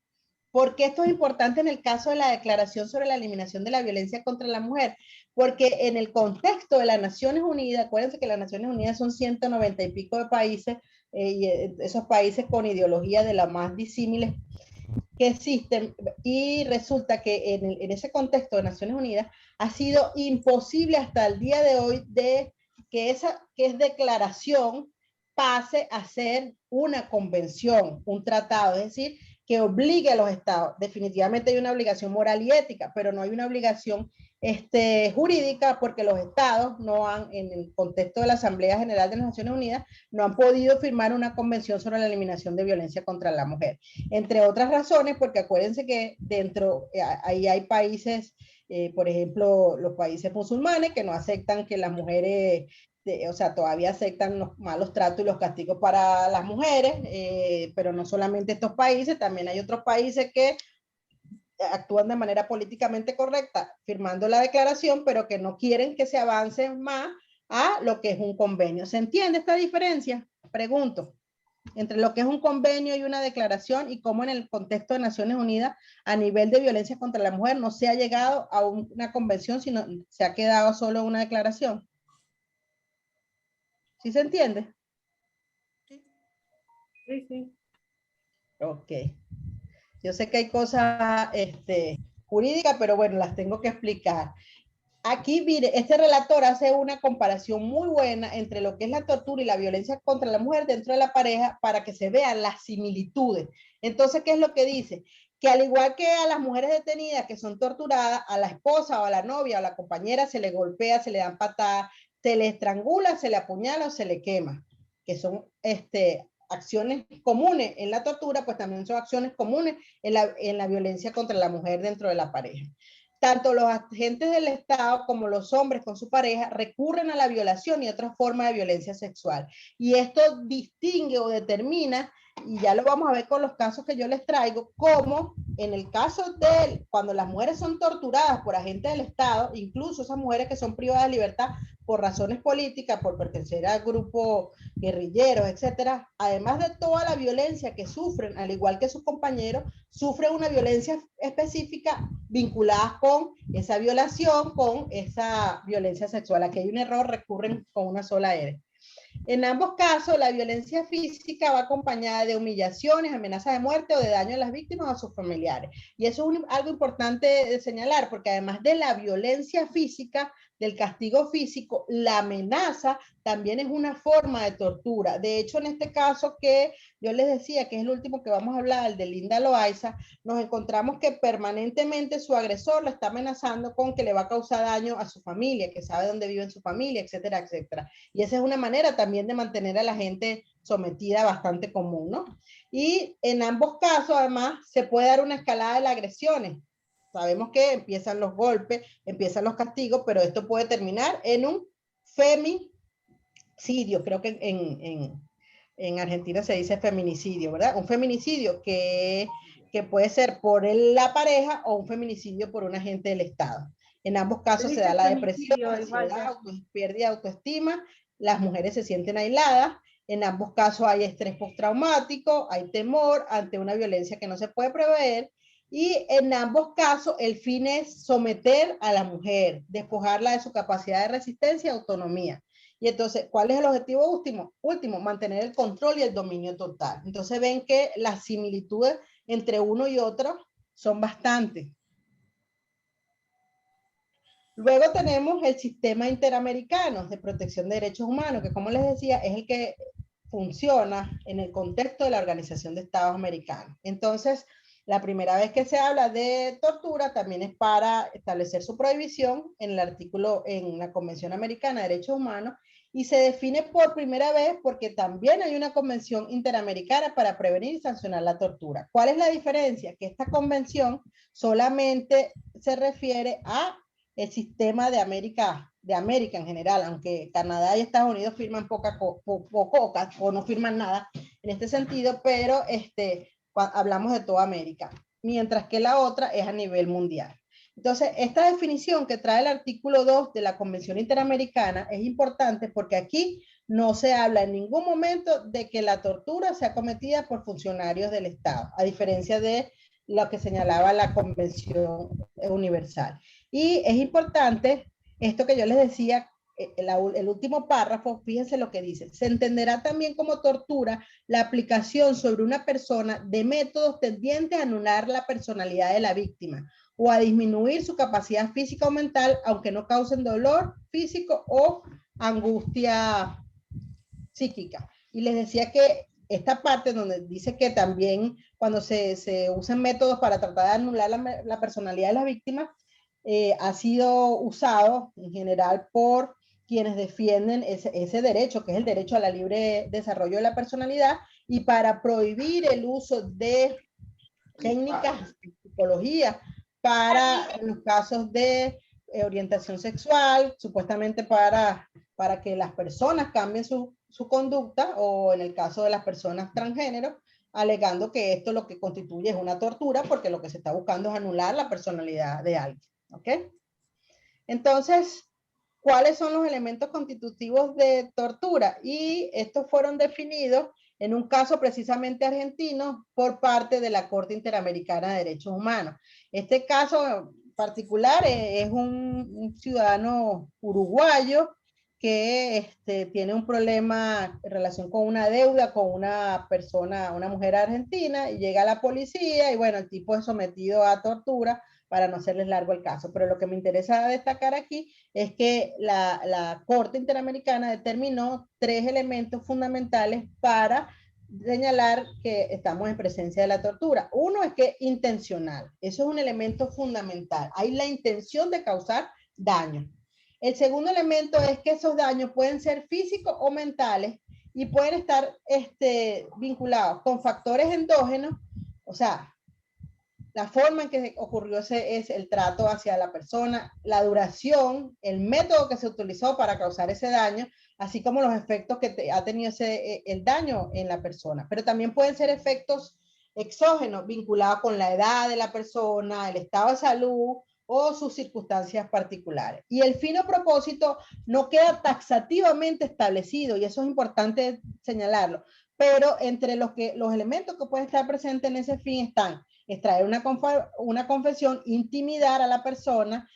Speaker 2: ¿Por qué esto es importante en el caso de la Declaración sobre la Eliminación de la Violencia contra la Mujer? Porque en el contexto de las Naciones Unidas, acuérdense que las Naciones Unidas son 190 y pico de países, y esos países con ideología de las más disímiles que existen, y resulta que en ese contexto de Naciones Unidas ha sido imposible hasta el día de hoy de que esa que es declaración pase a ser una convención, un tratado, es decir, que obligue a los estados. Definitivamente hay una obligación moral y ética, pero no hay una obligación jurídica, porque los estados no han, en el contexto de la Asamblea General de las Naciones Unidas, no han podido firmar una convención sobre la eliminación de violencia contra la mujer. Entre otras razones, porque acuérdense que dentro, ahí hay países, por ejemplo, los países musulmanes que no aceptan que las mujeres, o sea, todavía aceptan los malos tratos y los castigos para las mujeres, pero no solamente estos países, también hay otros países que actúan de manera políticamente correcta, firmando la declaración, pero que no quieren que se avance más a lo que es un convenio. ¿Se entiende esta diferencia? Pregunto, entre lo que es un convenio y una declaración, y cómo en el contexto de Naciones Unidas a nivel de violencia contra la mujer no se ha llegado a una convención, sino se ha quedado solo una declaración. ¿Sí se entiende?
Speaker 4: Sí, sí.
Speaker 2: Ok. Yo sé que hay cosas jurídicas, pero bueno, las tengo que explicar. Aquí, mire, este relator hace una comparación muy buena entre lo que es la tortura y la violencia contra la mujer dentro de la pareja para que se vean las similitudes. Entonces, ¿qué es lo que dice? Que al igual que a las mujeres detenidas que son torturadas, a la esposa o a la novia o a la compañera se le golpea, se le dan patadas, se le estrangula, se le apuñala o se le quema, que son acciones comunes en la tortura, pues también son acciones comunes en la violencia contra la mujer dentro de la pareja. Tanto los agentes del Estado como los hombres con su pareja recurren a la violación y otras formas de violencia sexual. Y esto distingue o determina, y ya lo vamos a ver con los casos que yo les traigo, como en el caso de cuando las mujeres son torturadas por agentes del Estado, incluso esas mujeres que son privadas de libertad por razones políticas, por pertenecer al grupo guerrilleros, etcétera, además de toda la violencia que sufren, al igual que sus compañeros, sufren una violencia específica vinculada con esa violación, con esa violencia sexual. Aquí hay un error, recurren con una sola R. En ambos casos, la violencia física va acompañada de humillaciones, amenazas de muerte o de daño a las víctimas o a sus familiares. Y eso es algo importante de señalar, porque además de la violencia física, del castigo físico, la amenaza también es una forma de tortura. De hecho, en este caso que yo les decía, que es el último que vamos a hablar, el de Linda Loaiza, nos encontramos que permanentemente su agresor la está amenazando con que le va a causar daño a su familia, que sabe dónde vive en su familia, etcétera, etcétera. Y esa es una manera también de mantener a la gente sometida, bastante común, ¿no? Y en ambos casos, además, se puede dar una escalada de las agresiones. Sabemos que empiezan los golpes, empiezan los castigos, pero esto puede terminar en un femicidio. Creo que en Argentina se dice feminicidio, ¿verdad? Un feminicidio que puede ser por la pareja o un feminicidio por un agente del Estado. En ambos casos se da la depresión, ansiedad, pérdida de autoestima, las mujeres se sienten aisladas, en ambos casos hay estrés postraumático, hay temor ante una violencia que no se puede prever, y en ambos casos el fin es someter a la mujer, despojarla de su capacidad de resistencia y autonomía. Y entonces, ¿cuál es el objetivo último? Mantener el control y el dominio total. Entonces ven que las similitudes entre uno y otro son bastantes. Luego tenemos el sistema interamericano de protección de derechos humanos, que como les decía, es el que funciona en el contexto de la Organización de Estados Americanos. Entonces, la primera vez que se habla de tortura también es para establecer su prohibición en el artículo, en la Convención Americana de Derechos Humanos, y se define por primera vez porque también hay una convención interamericana para prevenir y sancionar la tortura. ¿Cuál es la diferencia? Que esta convención solamente se refiere a el sistema de América en general, aunque Canadá y Estados Unidos firman poco o no firman nada. en este sentido, pero hablamos de toda América, mientras que la otra es a nivel mundial. Entonces, esta definición que trae el artículo 2 de la Convención Interamericana es importante porque aquí no se habla en ningún momento de que la tortura sea cometida por funcionarios del Estado, a diferencia de lo que señalaba la Convención Universal. Y es importante esto que yo les decía, el último párrafo, fíjense lo que dice: se entenderá también como tortura la aplicación sobre una persona de métodos tendientes a anular la personalidad de la víctima o a disminuir su capacidad física o mental, aunque no causen dolor físico o angustia psíquica. Y les decía que esta parte donde dice que también cuando se usan métodos para tratar de anular la personalidad de las víctimas, ha sido usado en general por quienes defienden ese derecho, que es el derecho a la libre desarrollo de la personalidad, y para prohibir el uso de técnicas de psicología para los casos de orientación sexual, supuestamente para que las personas cambien su conducta, o en el caso de las personas transgénero, alegando que esto lo que constituye es una tortura, porque lo que se está buscando es anular la personalidad de alguien. ¿Ok? Entonces, ¿cuáles son los elementos constitutivos de tortura? Y estos fueron definidos en un caso precisamente argentino por parte de la Corte Interamericana de Derechos Humanos. Este caso particular es un ciudadano uruguayo que tiene un problema en relación con una deuda con una persona, una mujer argentina, y llega a la policía y bueno, el tipo es sometido a tortura, para no hacerles largo el caso. Pero lo que me interesa destacar aquí es que la Corte Interamericana determinó 3 elementos fundamentales para señalar que estamos en presencia de la tortura. Uno es que intencional, eso es un elemento fundamental. Hay la intención de causar daño. El segundo elemento es que esos daños pueden ser físicos o mentales y pueden estar vinculados con factores endógenos, o sea, la forma en que ocurrió es el trato hacia la persona, la duración, el método que se utilizó para causar ese daño, así como los efectos que ha tenido el daño en la persona. Pero también pueden ser efectos exógenos vinculados con la edad de la persona, el estado de salud o sus circunstancias particulares. Y el fin o propósito no queda taxativamente establecido, y eso es importante señalarlo, pero entre los elementos que pueden estar presentes en ese fin están extraer una confesión, intimidar a la persona,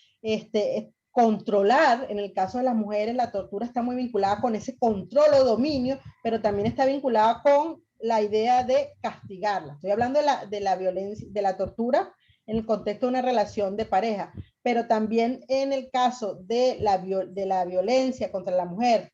Speaker 2: controlar. En el caso de las mujeres, la tortura está muy vinculada con ese control o dominio, pero también está vinculada con la idea de castigarla. Estoy hablando de la violencia, de la tortura en el contexto de una relación de pareja, pero también en el caso de la violencia contra la mujer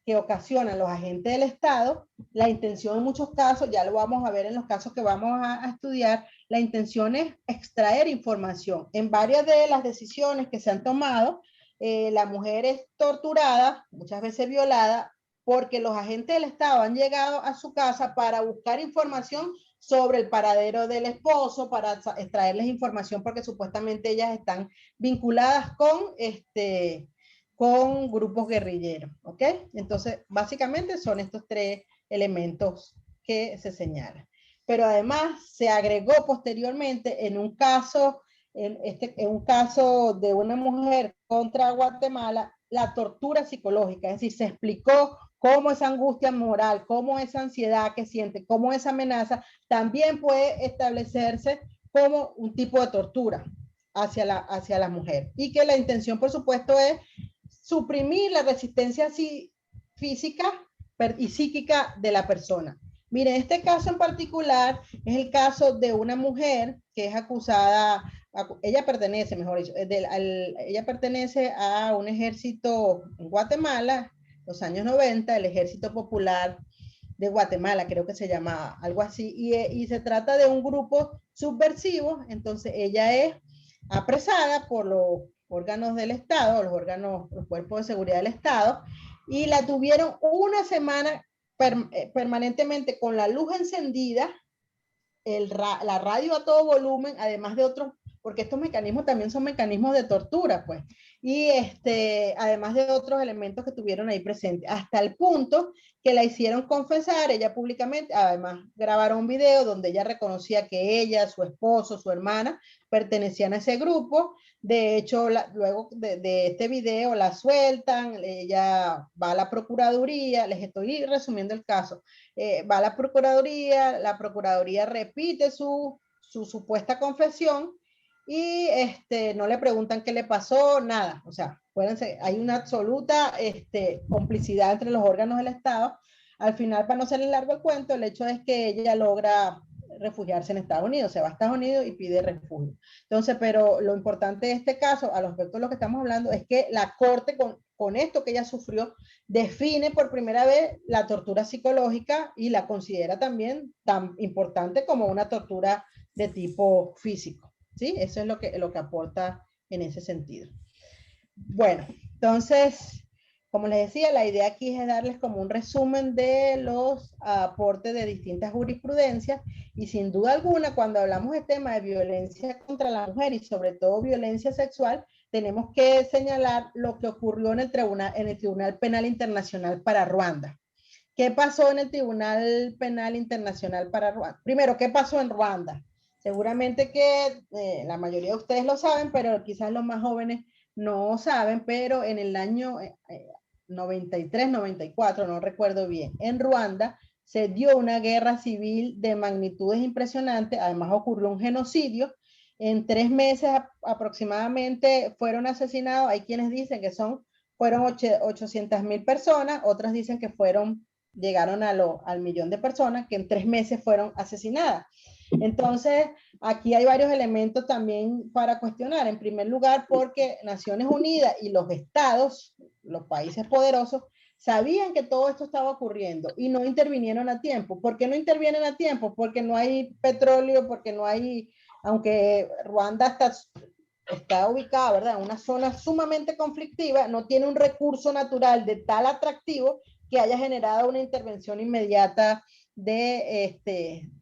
Speaker 2: que ocasionan los agentes del Estado, la intención en muchos casos, ya lo vamos a ver en los casos que vamos a estudiar, la intención es extraer información. En varias de las decisiones que se han tomado, la mujer es torturada, muchas veces violada, porque los agentes del Estado han llegado a su casa para buscar información sobre el paradero del esposo, para extraerles información porque supuestamente ellas están vinculadas con grupos guerrilleros, ¿ok? Entonces, básicamente son estos 3 elementos que se señalan. Pero además se agregó posteriormente en un caso de una mujer contra Guatemala, la tortura psicológica, es decir, se explicó cómo esa angustia moral, cómo esa ansiedad que siente, cómo esa amenaza también puede establecerse como un tipo de tortura hacia la mujer. Y que la intención, por supuesto, es suprimir la resistencia física y psíquica de la persona. Miren, este caso en particular es el caso de una mujer que es acusada, ella pertenece, mejor dicho, ella pertenece a un ejército en Guatemala, los años 90, el Ejército Popular de Guatemala, creo que se llamaba, algo así, y se trata de un grupo subversivo. Entonces ella es apresada por los órganos del Estado, los cuerpos de seguridad del Estado, y la tuvieron una semana permanentemente con la luz encendida, la radio a todo volumen, además de otros porque estos mecanismos también son mecanismos de tortura, pues. Y además de otros elementos que tuvieron ahí presentes, hasta el punto que la hicieron confesar ella públicamente. Además grabaron un video donde ella reconocía que ella, su esposo, su hermana pertenecían a ese grupo. De hecho, luego de este video la sueltan, ella va a la Procuraduría, les estoy resumiendo el caso, va a la Procuraduría repite su supuesta confesión y no le preguntan qué le pasó, nada. O sea, hay una absoluta complicidad entre los órganos del Estado. Al final, para no hacerle largo el cuento, el hecho es que ella logra refugiarse en Estados Unidos, se va a Estados Unidos y pide refugio. Entonces, pero lo importante de este caso, a los respecto de lo que estamos hablando, es que la Corte, con esto que ella sufrió, define por primera vez la tortura psicológica y la considera también tan importante como una tortura de tipo físico. ¿Sí? Eso es lo que aporta en ese sentido. Bueno, entonces, como les decía, la idea aquí es darles como un resumen de los aportes de distintas jurisprudencias y sin duda alguna, cuando hablamos de tema de violencia contra la mujer y sobre todo violencia sexual, tenemos que señalar lo que ocurrió en el Tribunal Penal Internacional para Ruanda. ¿Qué pasó en el Tribunal Penal Internacional para Ruanda? Primero, ¿qué pasó en Ruanda? Seguramente que la mayoría de ustedes lo saben, pero quizás los más jóvenes no saben, pero en el año 93, 94, no recuerdo bien, en Ruanda se dio una guerra civil de magnitudes impresionantes, además ocurrió un genocidio. En 3 meses aproximadamente fueron asesinados, hay quienes dicen que fueron 800,000 personas, otras dicen que llegaron al millón de personas que en 3 meses fueron asesinadas. Entonces, aquí hay varios elementos también para cuestionar. En primer lugar, porque Naciones Unidas y los estados, los países poderosos, sabían que todo esto estaba ocurriendo y no intervinieron a tiempo. ¿Por qué no intervienen a tiempo? Porque no hay petróleo, porque no hay, aunque Ruanda está ubicada, ¿verdad?, en una zona sumamente conflictiva, no tiene un recurso natural de tal atractivo que haya generado una intervención inmediata de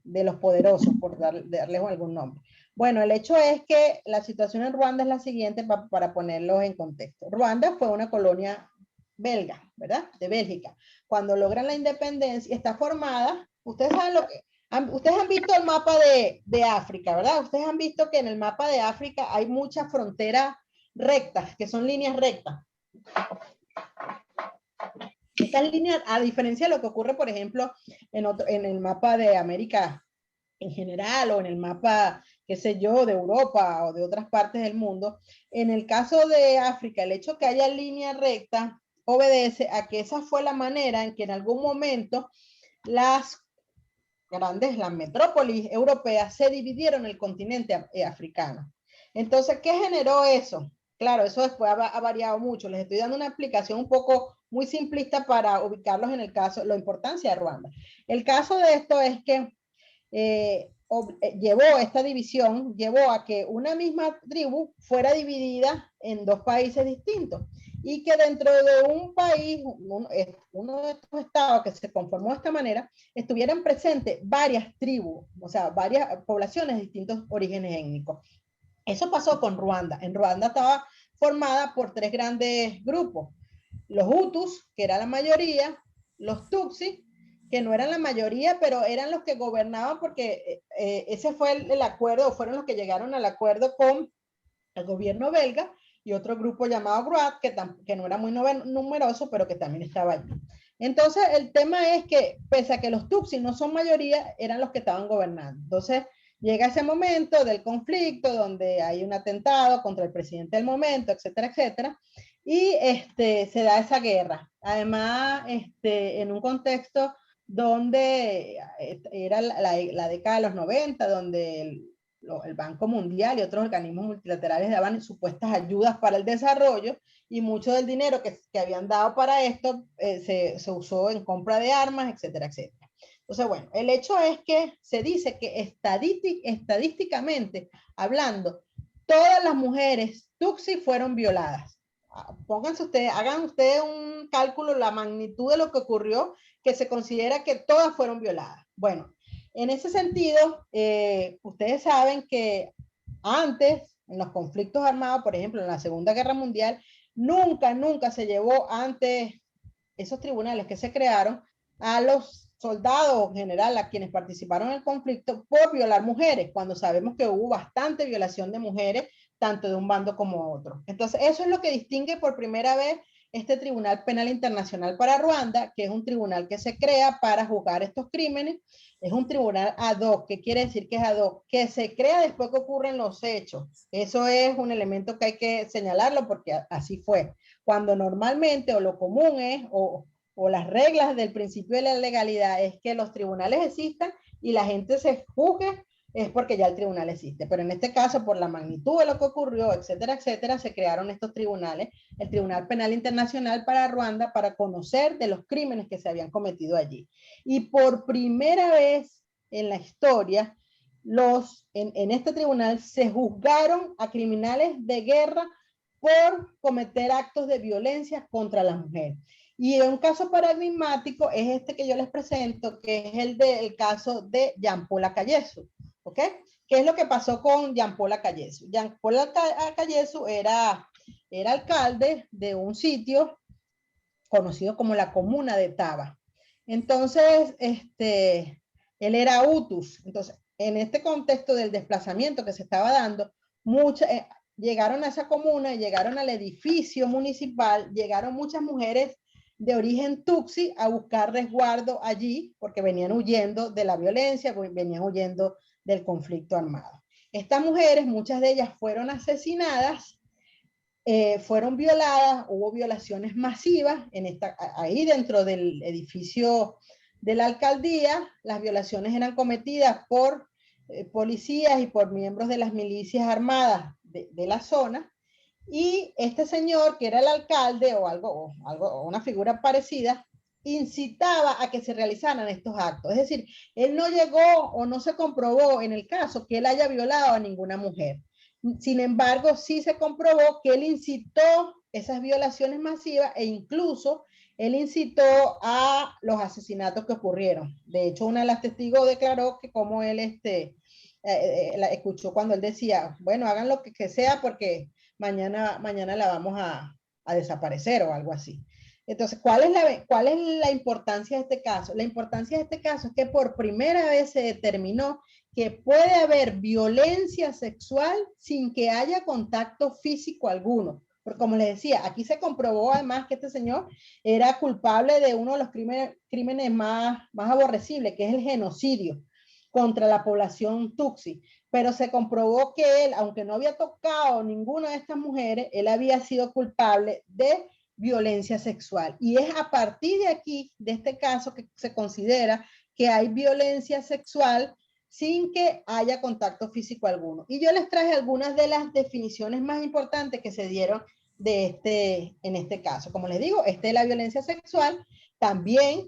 Speaker 2: los poderosos, por darles algún nombre. Bueno, el hecho es que la situación en Ruanda es la siguiente para ponerlos en contexto. Ruanda fue una colonia belga, ¿verdad?, de Bélgica. Cuando logran la independencia, está formada, ustedes saben ustedes han visto el mapa de África, ¿verdad? Ustedes han visto que en el mapa de África hay muchas fronteras rectas, que son líneas rectas. Estas líneas, a diferencia de lo que ocurre, por ejemplo, en el mapa de América en general o en el mapa, qué sé yo, de Europa o de otras partes del mundo, en el caso de África, el hecho que haya línea recta obedece a que esa fue la manera en que en algún momento las metrópolis europeas se dividieron el continente africano. Entonces, ¿qué generó eso? Claro, eso después ha variado mucho. Les estoy dando una explicación un poco muy simplista para ubicarlos en el caso, la importancia de Ruanda. El caso de esto es que esta división llevó a que una misma tribu fuera dividida en 2 países distintos y que dentro de un país, uno de estos estados que se conformó de esta manera, estuvieran presentes varias tribus, o sea, varias poblaciones de distintos orígenes étnicos. Eso pasó con Ruanda. En Ruanda estaba formada por 3 grandes grupos: los Hutus, que era la mayoría, los Tutsis, que no eran la mayoría, pero eran los que gobernaban, porque ese fue el acuerdo, fueron los que llegaron al acuerdo con el gobierno belga, y otro grupo llamado Gruat, que no era muy numeroso, pero que también estaba allí. Entonces, el tema es que, pese a que los Tutsis no son mayoría, eran los que estaban gobernando. Entonces, llega ese momento del conflicto, donde hay un atentado contra el presidente del momento, etcétera, etcétera, y se da esa guerra. Además, en un contexto donde era la década de los 90, donde el Banco Mundial y otros organismos multilaterales daban supuestas ayudas para el desarrollo, y mucho del dinero que habían dado para esto se usó en compra de armas, etcétera, etcétera. Entonces, bueno, el hecho es que se dice que estadísticamente hablando, todas las mujeres Tutsi fueron violadas. Pónganse ustedes, hagan ustedes un cálculo, la magnitud de lo que ocurrió, que se considera que todas fueron violadas. Bueno, en ese sentido, ustedes saben que antes, en los conflictos armados, por ejemplo, en la Segunda Guerra Mundial, nunca se llevó ante esos tribunales que se crearon a los soldados en general, a quienes participaron en el conflicto, por violar mujeres, cuando sabemos que hubo bastante violación de mujeres, tanto de un bando como otro. Entonces, eso es lo que distingue por primera vez este Tribunal Penal Internacional para Ruanda, que es un tribunal que se crea para juzgar estos crímenes. Es un tribunal ad hoc. ¿Qué quiere decir que es ad hoc? Que se crea después que ocurren los hechos. Eso es un elemento que hay que señalarlo porque así fue. Cuando normalmente o lo común es, o las reglas del principio de la legalidad es que los tribunales existan y la gente se juzgue, es porque ya el tribunal existe. Pero en este caso, por la magnitud de lo que ocurrió, etcétera, se crearon estos tribunales, el Tribunal Penal Internacional para Ruanda, para conocer de los crímenes que se habían cometido allí. Y por primera vez en la historia, en este tribunal se juzgaron a criminales de guerra por cometer actos de violencia contra la mujer. Y un caso paradigmático es este que yo les presento, que es el caso de Jean Paul Akayesu. ¿Ok? ¿Qué es lo que pasó con Jean Paul Akayesu? Jean Paul Akayesu era alcalde de un sitio conocido como la comuna de Taba. Entonces, él era Hutus. Entonces, en este contexto del desplazamiento que se estaba dando, llegaron a esa comuna, llegaron al edificio municipal, llegaron muchas mujeres de origen Tutsi a buscar resguardo allí, porque venían huyendo de la violencia, venían huyendo del conflicto armado. Estas mujeres, muchas de ellas fueron asesinadas, fueron violadas, hubo violaciones masivas ahí dentro del edificio de la alcaldía. Las violaciones eran cometidas por policías y por miembros de las milicias armadas de la zona. Y este señor, que era el alcalde o una figura parecida, incitaba a que se realizaran estos actos. Es decir, él no llegó o no se comprobó en el caso que él haya violado a ninguna mujer. Sin embargo, sí se comprobó que él incitó esas violaciones masivas e incluso él incitó a los asesinatos que ocurrieron. De hecho, una de las testigos declaró que como él la escuchó cuando él decía, bueno, hagan lo que sea porque mañana la vamos a desaparecer o algo así. Entonces, ¿cuál es la importancia de este caso? La importancia de este caso es que por primera vez se determinó que puede haber violencia sexual sin que haya contacto físico alguno. Porque como les decía, aquí se comprobó además que este señor era culpable de uno de los crímenes más aborrecibles, que es el genocidio contra la población Tutsi. Pero se comprobó que él, aunque no había tocado ninguna de estas mujeres, él había sido culpable de violencia sexual. Y es a partir de aquí, de este caso, que se considera que hay violencia sexual sin que haya contacto físico alguno. Y yo les traje algunas de las definiciones más importantes que se dieron en este caso. Como les digo, es la violencia sexual. También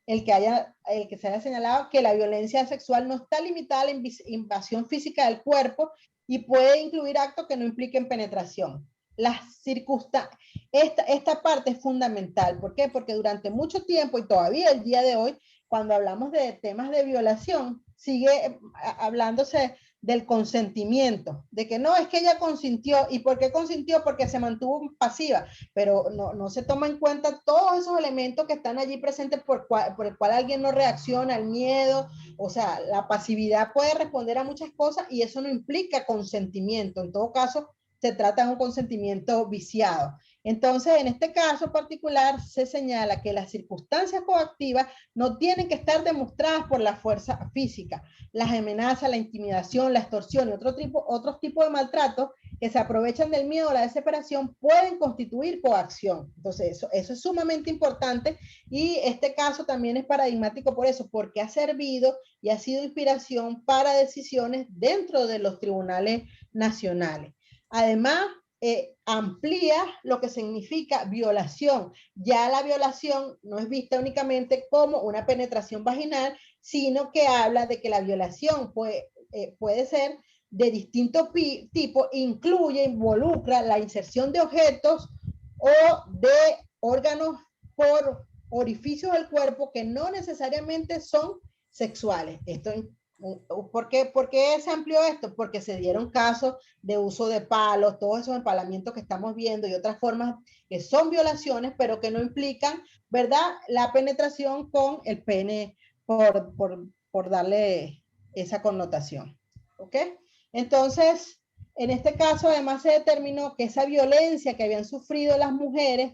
Speaker 2: el que se haya señalado que la violencia sexual no está limitada a la invasión física del cuerpo y puede incluir actos que no impliquen penetración. Esta parte es fundamental. ¿Por qué? Porque durante mucho tiempo y todavía el día de hoy, cuando hablamos de temas de violación, sigue hablándose del consentimiento, de que no, es que ella consintió. ¿Y por qué consintió? Porque se mantuvo pasiva, pero no se toma en cuenta todos esos elementos que están allí presentes por el cual alguien no reacciona, el miedo, o sea, la pasividad puede responder a muchas cosas y eso no implica consentimiento. En todo caso, se trata de un consentimiento viciado. Entonces, en este caso particular, se señala que las circunstancias coactivas no tienen que estar demostradas por la fuerza física. Las amenazas, la intimidación, la extorsión y otros tipos de maltratos que se aprovechan del miedo o la desesperación pueden constituir coacción. Entonces, eso es sumamente importante y este caso también es paradigmático por eso, porque ha servido y ha sido inspiración para decisiones dentro de los tribunales nacionales. Además, amplía lo que significa violación. Ya la violación no es vista únicamente como una penetración vaginal, sino que habla de que la violación puede ser de distintos tipos, involucra la inserción de objetos o de órganos por orificios del cuerpo que no necesariamente son sexuales. Esto ¿Por qué se amplió esto? Porque se dieron casos de uso de palos, todos esos empalamientos que estamos viendo y otras formas que son violaciones, pero que no implican, ¿verdad?, la penetración con el pene por darle esa connotación. ¿Ok? Entonces, en este caso, además se determinó que esa violencia que habían sufrido las mujeres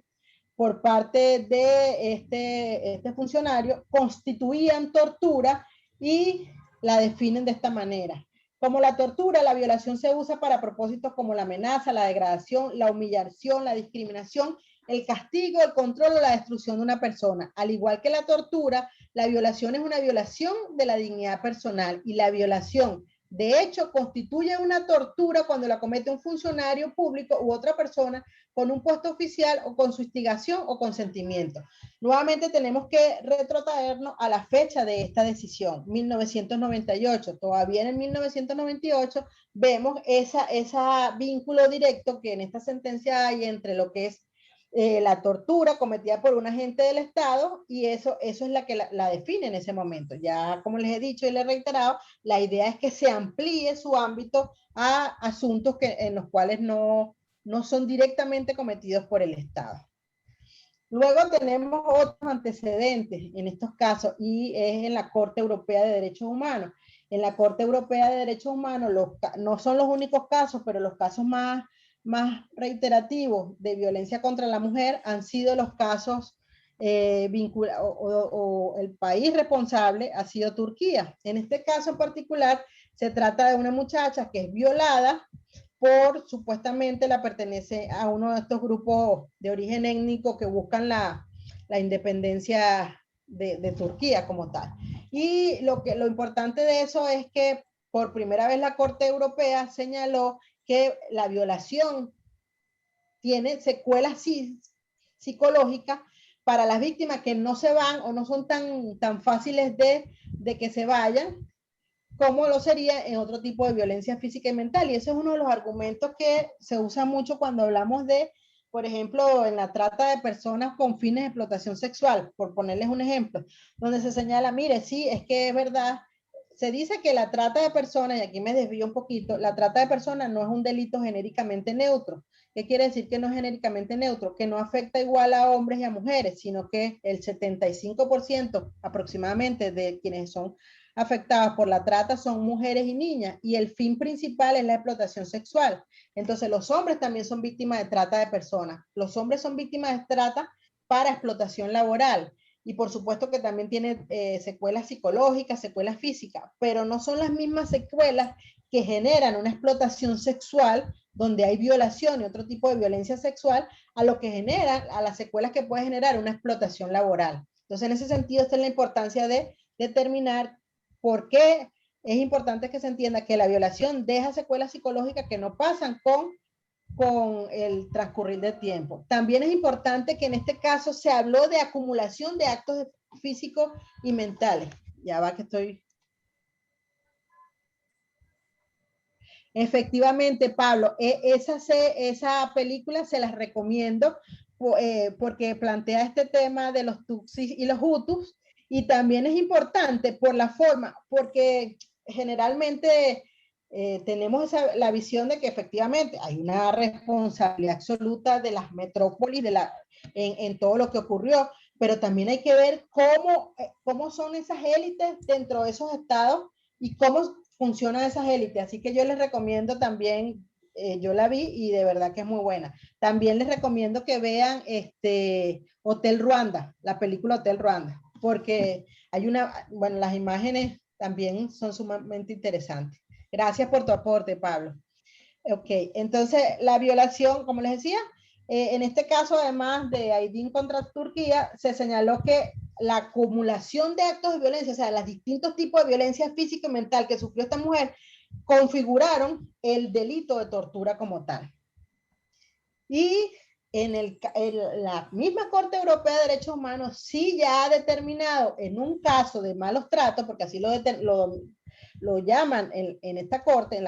Speaker 2: por parte de este funcionario constituían tortura y la definen de esta manera. Como la tortura, la violación se usa para propósitos como la amenaza, la degradación, la humillación, la discriminación, el castigo, el control o la destrucción de una persona. Al igual que la tortura, la violación es una violación de la dignidad personal y la violación, de hecho, constituye una tortura cuando la comete un funcionario público u otra persona con un puesto oficial o con su instigación o consentimiento. Nuevamente tenemos que retrotraernos a la fecha de esta decisión, 1998. Todavía en el 1998 vemos esa vínculo directo que en esta sentencia hay entre lo que es la tortura cometida por un agente del Estado y eso es la que la define en ese momento. Ya como les he dicho y les he reiterado, la idea es que se amplíe su ámbito a asuntos en los cuales no son directamente cometidos por el Estado. Luego tenemos otros antecedentes en estos casos y es en la Corte Europea de Derechos Humanos. En la Corte Europea de Derechos Humanos no son los únicos casos, pero los casos más reiterativos de violencia contra la mujer han sido los casos vinculados o el país responsable ha sido Turquía. En este caso en particular se trata de una muchacha que es violada por supuestamente la pertenece a uno de estos grupos de origen étnico que buscan la independencia de Turquía como tal. Y lo importante de eso es que por primera vez la Corte Europea señaló que la violación tiene secuelas psicológicas para las víctimas que no se van o no son tan fáciles de que se vayan, como lo sería en otro tipo de violencia física y mental. Y ese es uno de los argumentos que se usa mucho cuando hablamos de, por ejemplo, en la trata de personas con fines de explotación sexual, por ponerles un ejemplo, donde se señala, mire, sí, es que es verdad, se dice que la trata de personas, y aquí me desvío un poquito, la trata de personas no es un delito genéricamente neutro. ¿Qué quiere decir que no es genéricamente neutro? Que no afecta igual a hombres y a mujeres, sino que el 75% aproximadamente de quienes son afectadas por la trata son mujeres y niñas y el fin principal es la explotación sexual. Entonces los hombres también son víctimas de trata de personas. Los hombres son víctimas de trata para explotación laboral y por supuesto que también tiene secuelas psicológicas, secuelas físicas, pero no son las mismas secuelas que generan una explotación sexual donde hay violación y otro tipo de violencia sexual a lo que genera, a las secuelas que puede generar una explotación laboral. Entonces en ese sentido esta es la importancia de determinar por qué es importante que se entienda que la violación deja secuelas psicológicas que no pasan con el transcurrir del tiempo. También es importante que en este caso se habló de acumulación de actos físicos y mentales. Ya va que estoy... Efectivamente, Pablo, esa película se las recomiendo porque plantea este tema de los Tutsis y los Hutus y también es importante por la forma, porque generalmente tenemos la visión de que efectivamente hay una responsabilidad absoluta de las metrópolis en todo lo que ocurrió, pero también hay que ver cómo son esas élites dentro de esos estados y cómo funcionan esas élites. Así que yo les recomiendo también, yo la vi y de verdad que es muy buena. También les recomiendo que vean Hotel Ruanda, la película Hotel Ruanda, porque bueno, las imágenes también son sumamente interesantes. Gracias por tu aporte, Pablo. Ok, entonces la violación, como les decía, en este caso, además de Aydin contra Turquía, se señaló que la acumulación de actos de violencia, o sea, los distintos tipos de violencia física y mental que sufrió esta mujer, configuraron el delito de tortura como tal. Y en la misma Corte Europea de Derechos Humanos sí ya ha determinado en un caso de malos tratos, porque así lo llaman en esta Corte,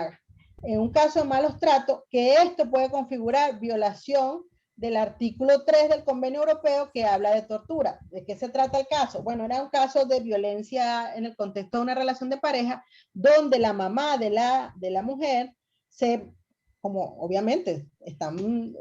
Speaker 2: en un caso de malos tratos, que esto puede configurar violación del artículo 3 del Convenio Europeo que habla de tortura. ¿De qué se trata el caso? Bueno, era un caso de violencia en el contexto de una relación de pareja donde la mamá de la mujer como obviamente están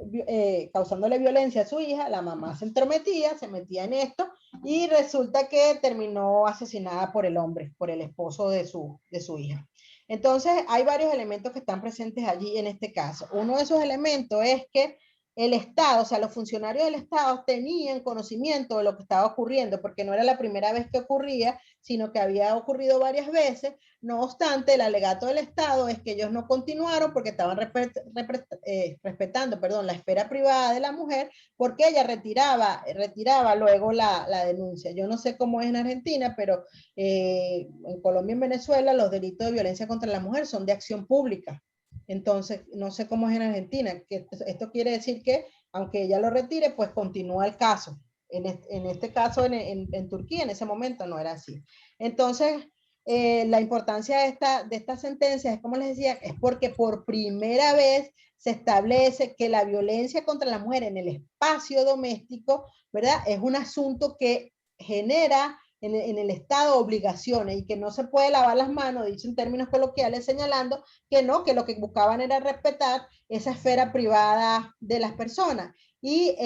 Speaker 2: causándole violencia a su hija, la mamá se entrometía, se metía en esto y resulta que terminó asesinada por el hombre, por el esposo de su hija. Entonces, hay varios elementos que están presentes allí en este caso. Uno de esos elementos es que el Estado, o sea, los funcionarios del Estado tenían conocimiento de lo que estaba ocurriendo, porque no era la primera vez que ocurría, sino que había ocurrido varias veces. No obstante, el alegato del Estado es que ellos no continuaron porque estaban respetando, la esfera privada de la mujer, porque ella retiraba luego la denuncia. Yo no sé cómo es en Argentina, pero en Colombia y en Venezuela los delitos de violencia contra la mujer son de acción pública. Entonces, no sé cómo es en Argentina, que esto quiere decir que, aunque ella lo retire, pues continúa el caso. En este caso, en Turquía, en ese momento, no era así. Entonces, la importancia de esta sentencia es, como les decía, es porque por primera vez se establece que la violencia contra la mujer en el espacio doméstico, ¿verdad? Es un asunto que genera en el Estado obligaciones y que no se puede lavar las manos, dicho en términos coloquiales, señalando que no, que lo que buscaban era respetar esa esfera privada de las personas. Y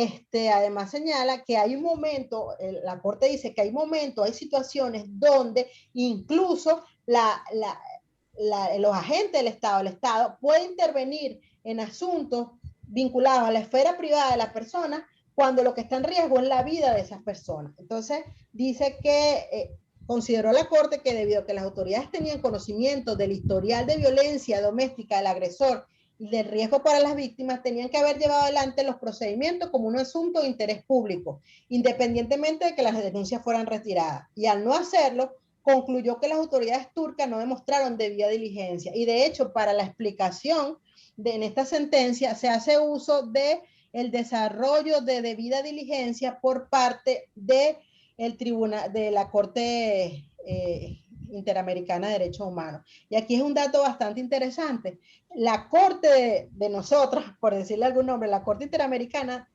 Speaker 2: además señala que hay un momento, la Corte dice que hay momentos, hay situaciones donde incluso los agentes del Estado, el Estado puede intervenir en asuntos vinculados a la esfera privada de las personas cuando lo que está en riesgo es la vida de esas personas. Entonces, dice que consideró la Corte que debido a que las autoridades tenían conocimiento del historial de violencia doméstica del agresor y del riesgo para las víctimas, tenían que haber llevado adelante los procedimientos como un asunto de interés público, independientemente de que las denuncias fueran retiradas. Y al no hacerlo, concluyó que las autoridades turcas no demostraron debida diligencia. Y de hecho, para la explicación en esta sentencia, se hace uso de el desarrollo de debida diligencia por parte de el tribunal, de la Corte Interamericana de Derechos Humanos. Y aquí es un dato bastante interesante. La Corte de nosotros, por decirle algún nombre, la Corte Interamericana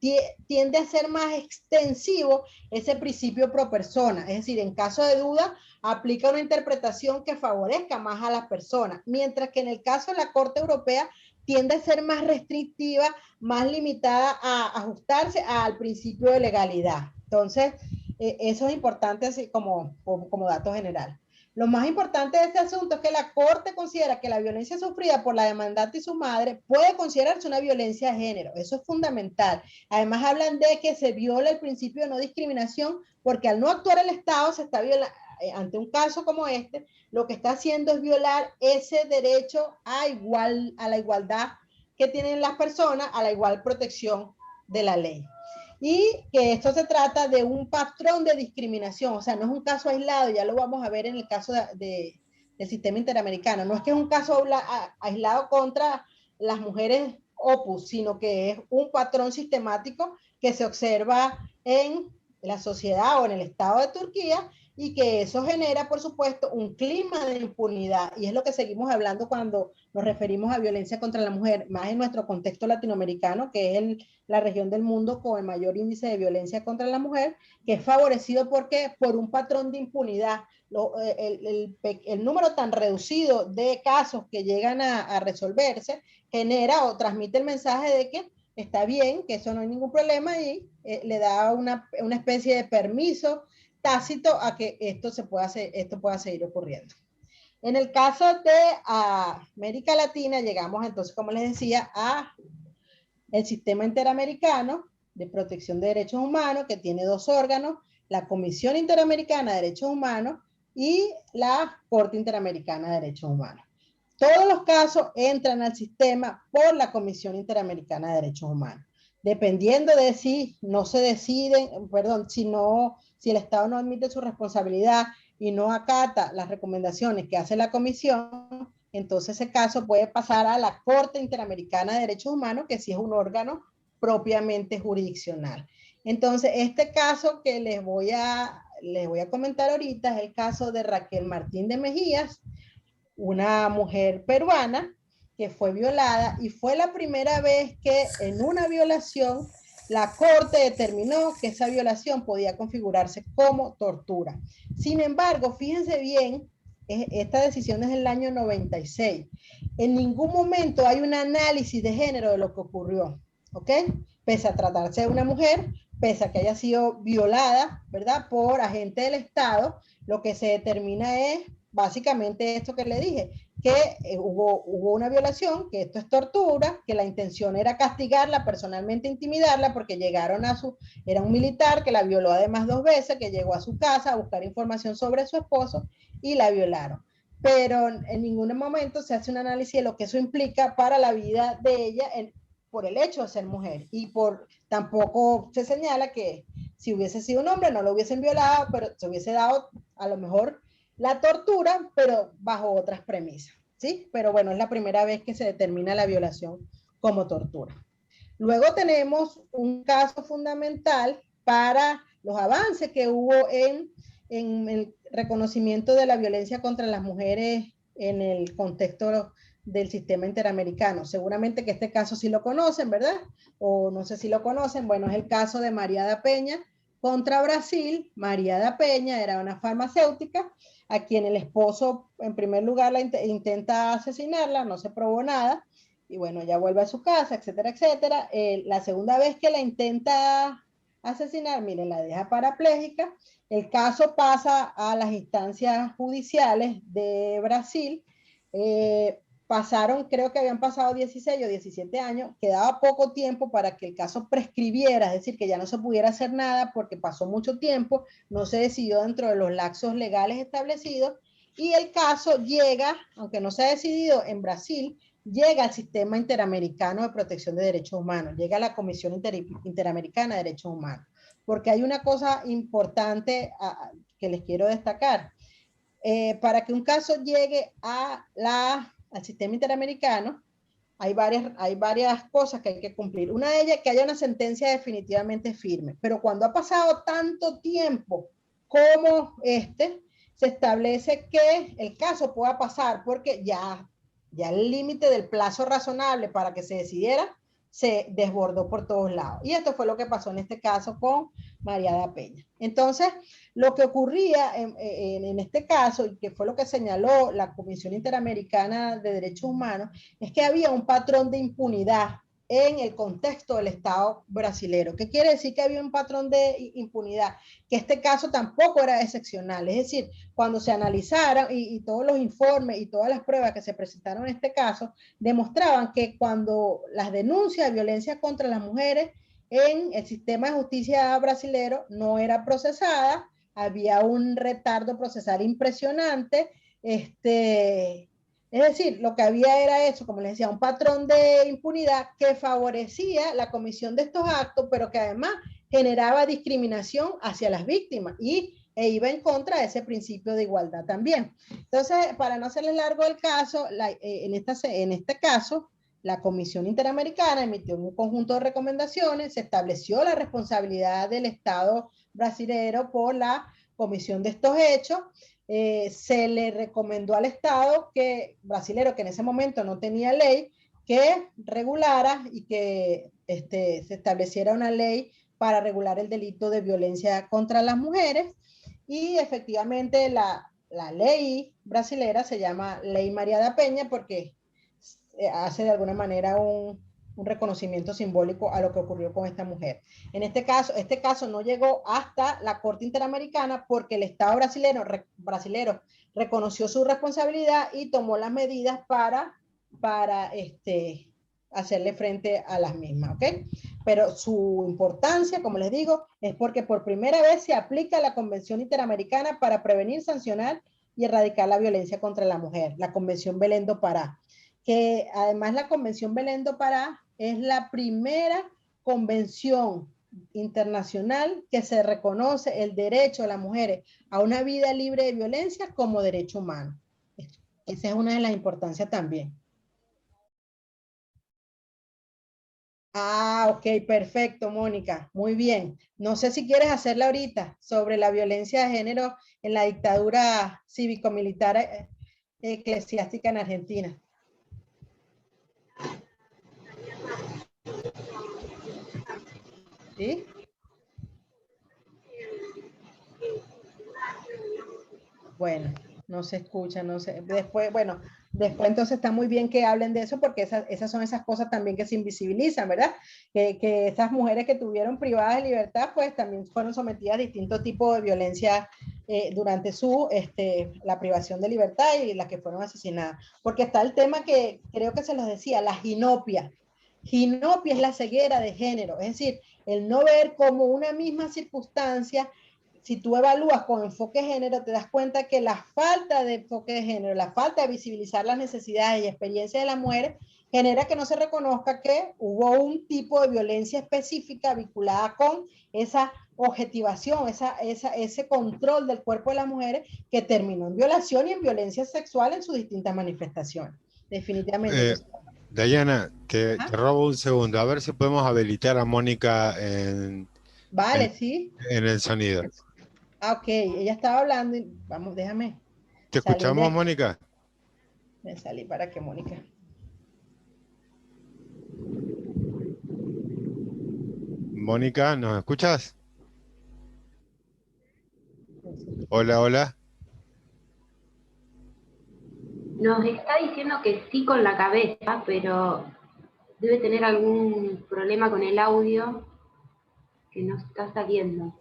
Speaker 2: tiende a ser más extensivo ese principio pro persona. Es decir, en caso de duda, aplica una interpretación que favorezca más a las personas. Mientras que en el caso de la Corte Europea, tiende a ser más restrictiva, más limitada a ajustarse al principio de legalidad. Entonces, eso es importante así como dato general. Lo más importante de este asunto es que la Corte considera que la violencia sufrida por la demandante y su madre puede considerarse una violencia de género. Eso es fundamental. Además, hablan de que se viola el principio de no discriminación porque al no actuar el Estado se está violando, ante un caso como este, lo que está haciendo es violar ese derecho a la igualdad que tienen las personas, a la igual protección de la ley. Y que esto se trata de un patrón de discriminación, o sea, no es un caso aislado, ya lo vamos a ver en el caso del sistema interamericano, no es que es un caso aislado contra las mujeres opus, sino que es un patrón sistemático que se observa en la sociedad o en el Estado de Turquía y que eso genera, por supuesto, un clima de impunidad. Y es lo que seguimos hablando cuando nos referimos a violencia contra la mujer, más en nuestro contexto latinoamericano, que es la región del mundo con el mayor índice de violencia contra la mujer, que es favorecido por un patrón de impunidad. El número tan reducido de casos que llegan a resolverse genera o transmite el mensaje de que está bien, que eso no hay ningún problema y le da una especie de permiso tácito a que esto pueda seguir ocurriendo. En el caso de América Latina, llegamos entonces, como les decía, a el Sistema Interamericano de Protección de Derechos Humanos, que tiene dos órganos, la Comisión Interamericana de Derechos Humanos y la Corte Interamericana de Derechos Humanos. Todos los casos entran al sistema por la Comisión Interamericana de Derechos Humanos. Dependiendo de si no se deciden, si el Estado no admite su responsabilidad y no acata las recomendaciones que hace la Comisión, entonces ese caso puede pasar a la Corte Interamericana de Derechos Humanos, que sí es un órgano propiamente jurisdiccional. Entonces, este caso que les voy a comentar ahorita es el caso de Raquel Martín de Mejías, una mujer peruana que fue violada y fue la primera vez que en una violación la Corte determinó que esa violación podía configurarse como tortura. Sin embargo, fíjense bien, esta decisión es del año 96. En ningún momento hay un análisis de género de lo que ocurrió, ¿ok? Pese a tratarse de una mujer, pese a que haya sido violada, ¿verdad? Por agente del Estado, lo que se determina es básicamente esto que le dije, que hubo una violación, que esto es tortura, que la intención era castigarla, personalmente intimidarla, porque llegaron era un militar que la violó además 2 veces, que llegó a su casa a buscar información sobre su esposo y la violaron. Pero en ningún momento se hace un análisis de lo que eso implica para la vida de ella por el hecho de ser mujer. Y tampoco se señala que si hubiese sido un hombre no lo hubiesen violado, pero se hubiese dado a lo mejor la tortura, pero bajo otras premisas, ¿sí? Pero bueno, es la primera vez que se determina la violación como tortura. Luego tenemos un caso fundamental para los avances que hubo en el reconocimiento de la violencia contra las mujeres en el contexto del sistema interamericano. Seguramente que este caso sí lo conocen, ¿verdad? O no sé si lo conocen. Bueno, es el caso de María da Peña contra Brasil. María da Peña era una farmacéutica a quien el esposo, en primer lugar, intenta asesinarla, no se probó nada, y bueno, ya vuelve a su casa, etcétera, etcétera. La segunda vez que la intenta asesinar, miren, la deja parapléjica. El caso pasa a las instancias judiciales de Brasil. Creo que habían pasado 16 o 17 años, quedaba poco tiempo para que el caso prescribiera, es decir, que ya no se pudiera hacer nada porque pasó mucho tiempo, no se decidió dentro de los lapsos legales establecidos, y el caso llega, aunque no se ha decidido en Brasil, llega al Sistema Interamericano de Protección de Derechos Humanos, llega a la Comisión Interamericana de Derechos Humanos, porque hay una cosa importante que les quiero destacar. Para que un caso llegue al sistema interamericano, hay varias cosas que hay que cumplir. Una de ellas es que haya una sentencia definitivamente firme, pero cuando ha pasado tanto tiempo como se establece que el caso pueda pasar porque ya el límite del plazo razonable para que se decidiera se desbordó por todos lados. Y esto fue lo que pasó en este caso con María da Peña. Entonces, lo que ocurría en este caso, y que fue lo que señaló la Comisión Interamericana de Derechos Humanos, es que había un patrón de impunidad en el contexto del Estado brasilero. ¿Qué quiere decir que había un patrón de impunidad? Que este caso tampoco era excepcional. Es decir, cuando se analizaron y todos los informes y todas las pruebas que se presentaron en este caso, demostraban que cuando las denuncias de violencia contra las mujeres en el sistema de justicia brasilero no era procesada, había un retardo procesal impresionante, es decir, lo que había era eso, como les decía, un patrón de impunidad que favorecía la comisión de estos actos, pero que además generaba discriminación hacia las víctimas e iba en contra de ese principio de igualdad también. Entonces, para no hacerles largo el caso, en este caso, la Comisión Interamericana emitió un conjunto de recomendaciones, se estableció la responsabilidad del Estado brasileño por la comisión de estos hechos, se le recomendó al Estado brasilero, que en ese momento no tenía ley, que regulara y que se estableciera una ley para regular el delito de violencia contra las mujeres, y efectivamente la ley brasilera se llama Ley María da Peña porque hace de alguna manera un reconocimiento simbólico a lo que ocurrió con esta mujer. En este caso no llegó hasta la Corte Interamericana porque el Estado brasilero reconoció su responsabilidad y tomó las medidas para hacerle frente a las mismas, ¿ok? Pero su importancia, como les digo, es porque por primera vez se aplica la Convención Interamericana para prevenir, sancionar y erradicar la violencia contra la mujer, la Convención Belén do Pará, que además la Convención Belén do Pará es la primera convención internacional que se reconoce el derecho de las mujeres a una vida libre de violencia como derecho humano. Esa es una de las importancias también. Ah, ok, perfecto, Mónica. Muy bien. No sé si quieres hacerla ahorita sobre la violencia de género en la dictadura cívico-militar eclesiástica en Argentina. ¿Sí? Bueno, no se escucha, no sé. Después, bueno, después entonces está muy bien que hablen de eso porque esas son esas cosas también que se invisibilizan, ¿verdad? Que esas mujeres que tuvieron privadas de libertad, pues también fueron sometidas a distintos tipos de violencia durante la privación de libertad y las que fueron asesinadas. Porque está el tema que creo que se los decía, la ginopia. Ginopia es la ceguera de género, es decir, el no ver como una misma circunstancia. Si tú evalúas con enfoque de género, te das cuenta que la falta de enfoque de género, la falta de visibilizar las necesidades y experiencias de las mujeres, genera que no se reconozca que hubo un tipo de violencia específica vinculada con esa objetivación, ese control del cuerpo de las mujeres que terminó en violación y en violencia sexual en sus distintas manifestaciones. Definitivamente. Entonces,
Speaker 1: Dayana, te robo un segundo, a ver si podemos habilitar a Mónica en
Speaker 2: vale, sí.
Speaker 1: el sonido.
Speaker 2: Ah, ok, ella estaba hablando y vamos, déjame
Speaker 1: ¿Te
Speaker 2: salir de
Speaker 1: escuchamos,
Speaker 2: aquí.
Speaker 1: Mónica?
Speaker 2: Me salí para que Mónica.
Speaker 1: Mónica, ¿nos escuchas? Hola, hola.
Speaker 3: Nos está diciendo que sí con la cabeza, pero debe tener algún problema con el audio que no está saliendo.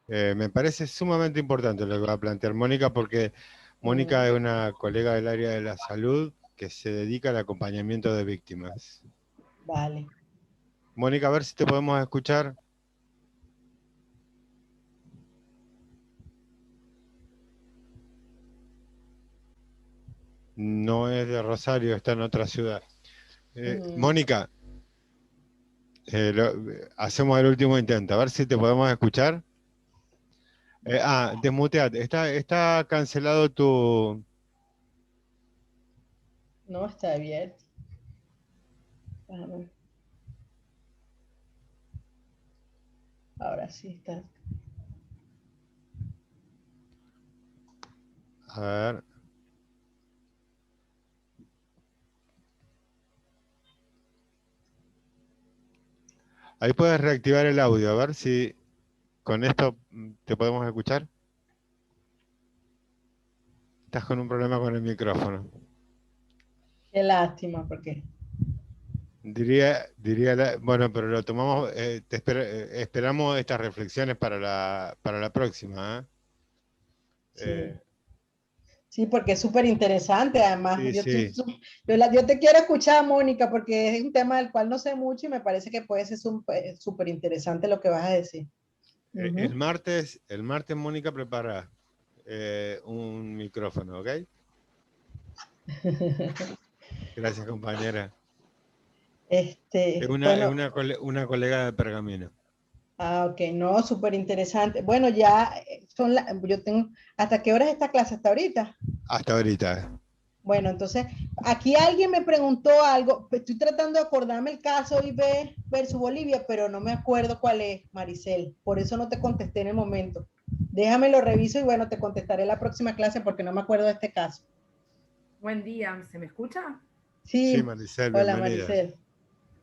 Speaker 1: Me parece sumamente importante lo que va a plantear Mónica, porque Mónica es una colega del área de la salud que se dedica al acompañamiento de víctimas.
Speaker 2: Vale.
Speaker 1: Mónica, a ver si te podemos escuchar. No es de Rosario, está en otra ciudad. Mónica, hacemos el último intento, a ver si te podemos escuchar. Desmuteate. Está cancelado tu...
Speaker 2: No está bien. Ahora sí está.
Speaker 1: A ver. Ahí puedes reactivar el audio, a ver si con esto te podemos escuchar. Estás con un problema con el micrófono.
Speaker 2: Qué lástima, porque.
Speaker 1: Bueno, pero lo tomamos, esperamos estas reflexiones para la próxima.
Speaker 2: Sí. Sí, porque es súper interesante, además.
Speaker 1: Sí.
Speaker 2: Yo te quiero escuchar, Mónica, porque es un tema del cual no sé mucho y me parece que puede ser súper interesante lo que vas a decir.
Speaker 1: El martes, Mónica prepara un micrófono, ¿ok? Gracias, compañera. Es una colega de Pergamino.
Speaker 2: Ah, ok, no, súper interesante. Bueno, ya yo tengo, ¿hasta qué horas esta clase? ¿Hasta ahorita?
Speaker 1: Hasta ahorita.
Speaker 2: Bueno, entonces, aquí alguien me preguntó algo, estoy tratando de acordarme el caso IB versus Bolivia, pero no me acuerdo cuál es, Maricel, por eso no te contesté en el momento. Déjame lo reviso y bueno, te contestaré la próxima clase porque no me acuerdo de este caso.
Speaker 4: Buen día, ¿se me escucha?
Speaker 2: Sí,
Speaker 1: Maricel,
Speaker 2: hola
Speaker 1: bienvenida.
Speaker 2: Maricel.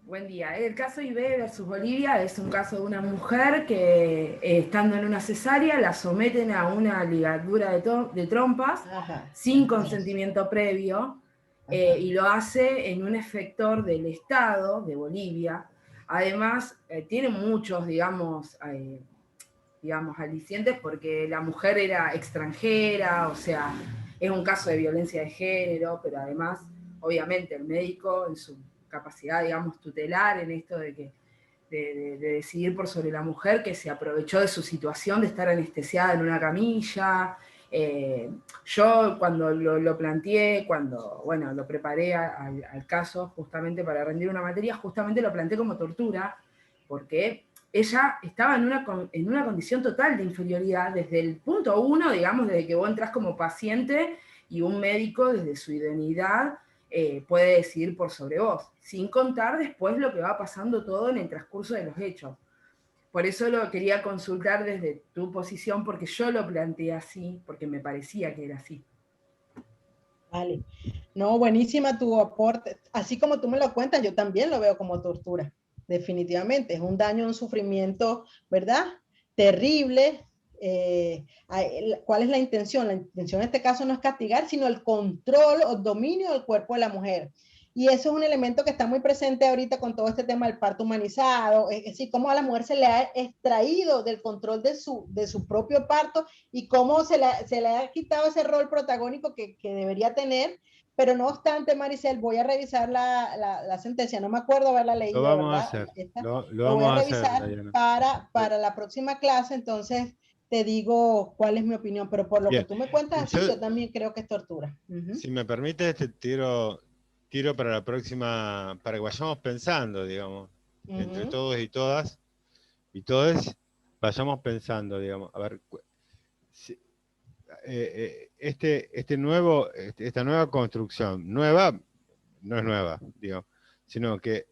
Speaker 4: Buen día. El caso IB versus Bolivia es un caso de una mujer que, estando en una cesárea, la someten a una ligadura de trompas sin consentimiento previo y lo hace en un efector del Estado de Bolivia. Además, tiene muchos, digamos, alicientes porque la mujer era extranjera, o sea, es un caso de violencia de género, pero además, obviamente, el médico en su capacidad, digamos, tutelar en esto de decidir por sobre la mujer, que se aprovechó de su situación de estar anestesiada en una camilla. Yo cuando lo planteé, bueno, lo preparé al caso justamente para rendir una materia, justamente lo planteé como tortura, porque ella estaba en una condición total de inferioridad desde el punto uno, digamos, desde que vos entras como paciente y un médico desde su idoneidad puede decidir por sobre vos, sin contar después lo que va pasando todo en el transcurso de los hechos. Por eso lo quería consultar desde tu posición, porque yo lo planteé así, porque me parecía que era así.
Speaker 2: Vale. No, buenísima tu aporte. Así como tú me lo cuentas, yo también lo veo como tortura. definitivamente. Es un daño, un sufrimiento, ¿verdad? Terrible. ¿Cuál es la intención? La intención en este caso no es castigar, sino el control o dominio del cuerpo de la mujer. Y eso es un elemento que está muy presente ahorita con todo este tema del parto humanizado, es decir, cómo a la mujer se le ha extraído del control de su propio parto y cómo se le ha quitado ese rol protagónico que debería tener. Pero no obstante, Maricel, voy a revisar la sentencia, no me acuerdo haberla
Speaker 1: Lo
Speaker 2: leído,
Speaker 1: vamos a
Speaker 2: ¿verdad?
Speaker 1: hacer, lo
Speaker 2: Lo voy a
Speaker 1: vamos a hacer,
Speaker 2: revisar
Speaker 1: Dayana.
Speaker 2: para la próxima clase, entonces te digo cuál es mi opinión, pero por lo que
Speaker 1: Bien,
Speaker 2: tú me cuentas así,
Speaker 1: yo,
Speaker 2: yo también creo que es tortura.
Speaker 1: si me permite, tiro para la próxima, para que vayamos pensando, digamos, entre todos y todos, vayamos pensando, digamos, a ver, si- esta nueva construcción, nueva, no es nueva, digo, sino que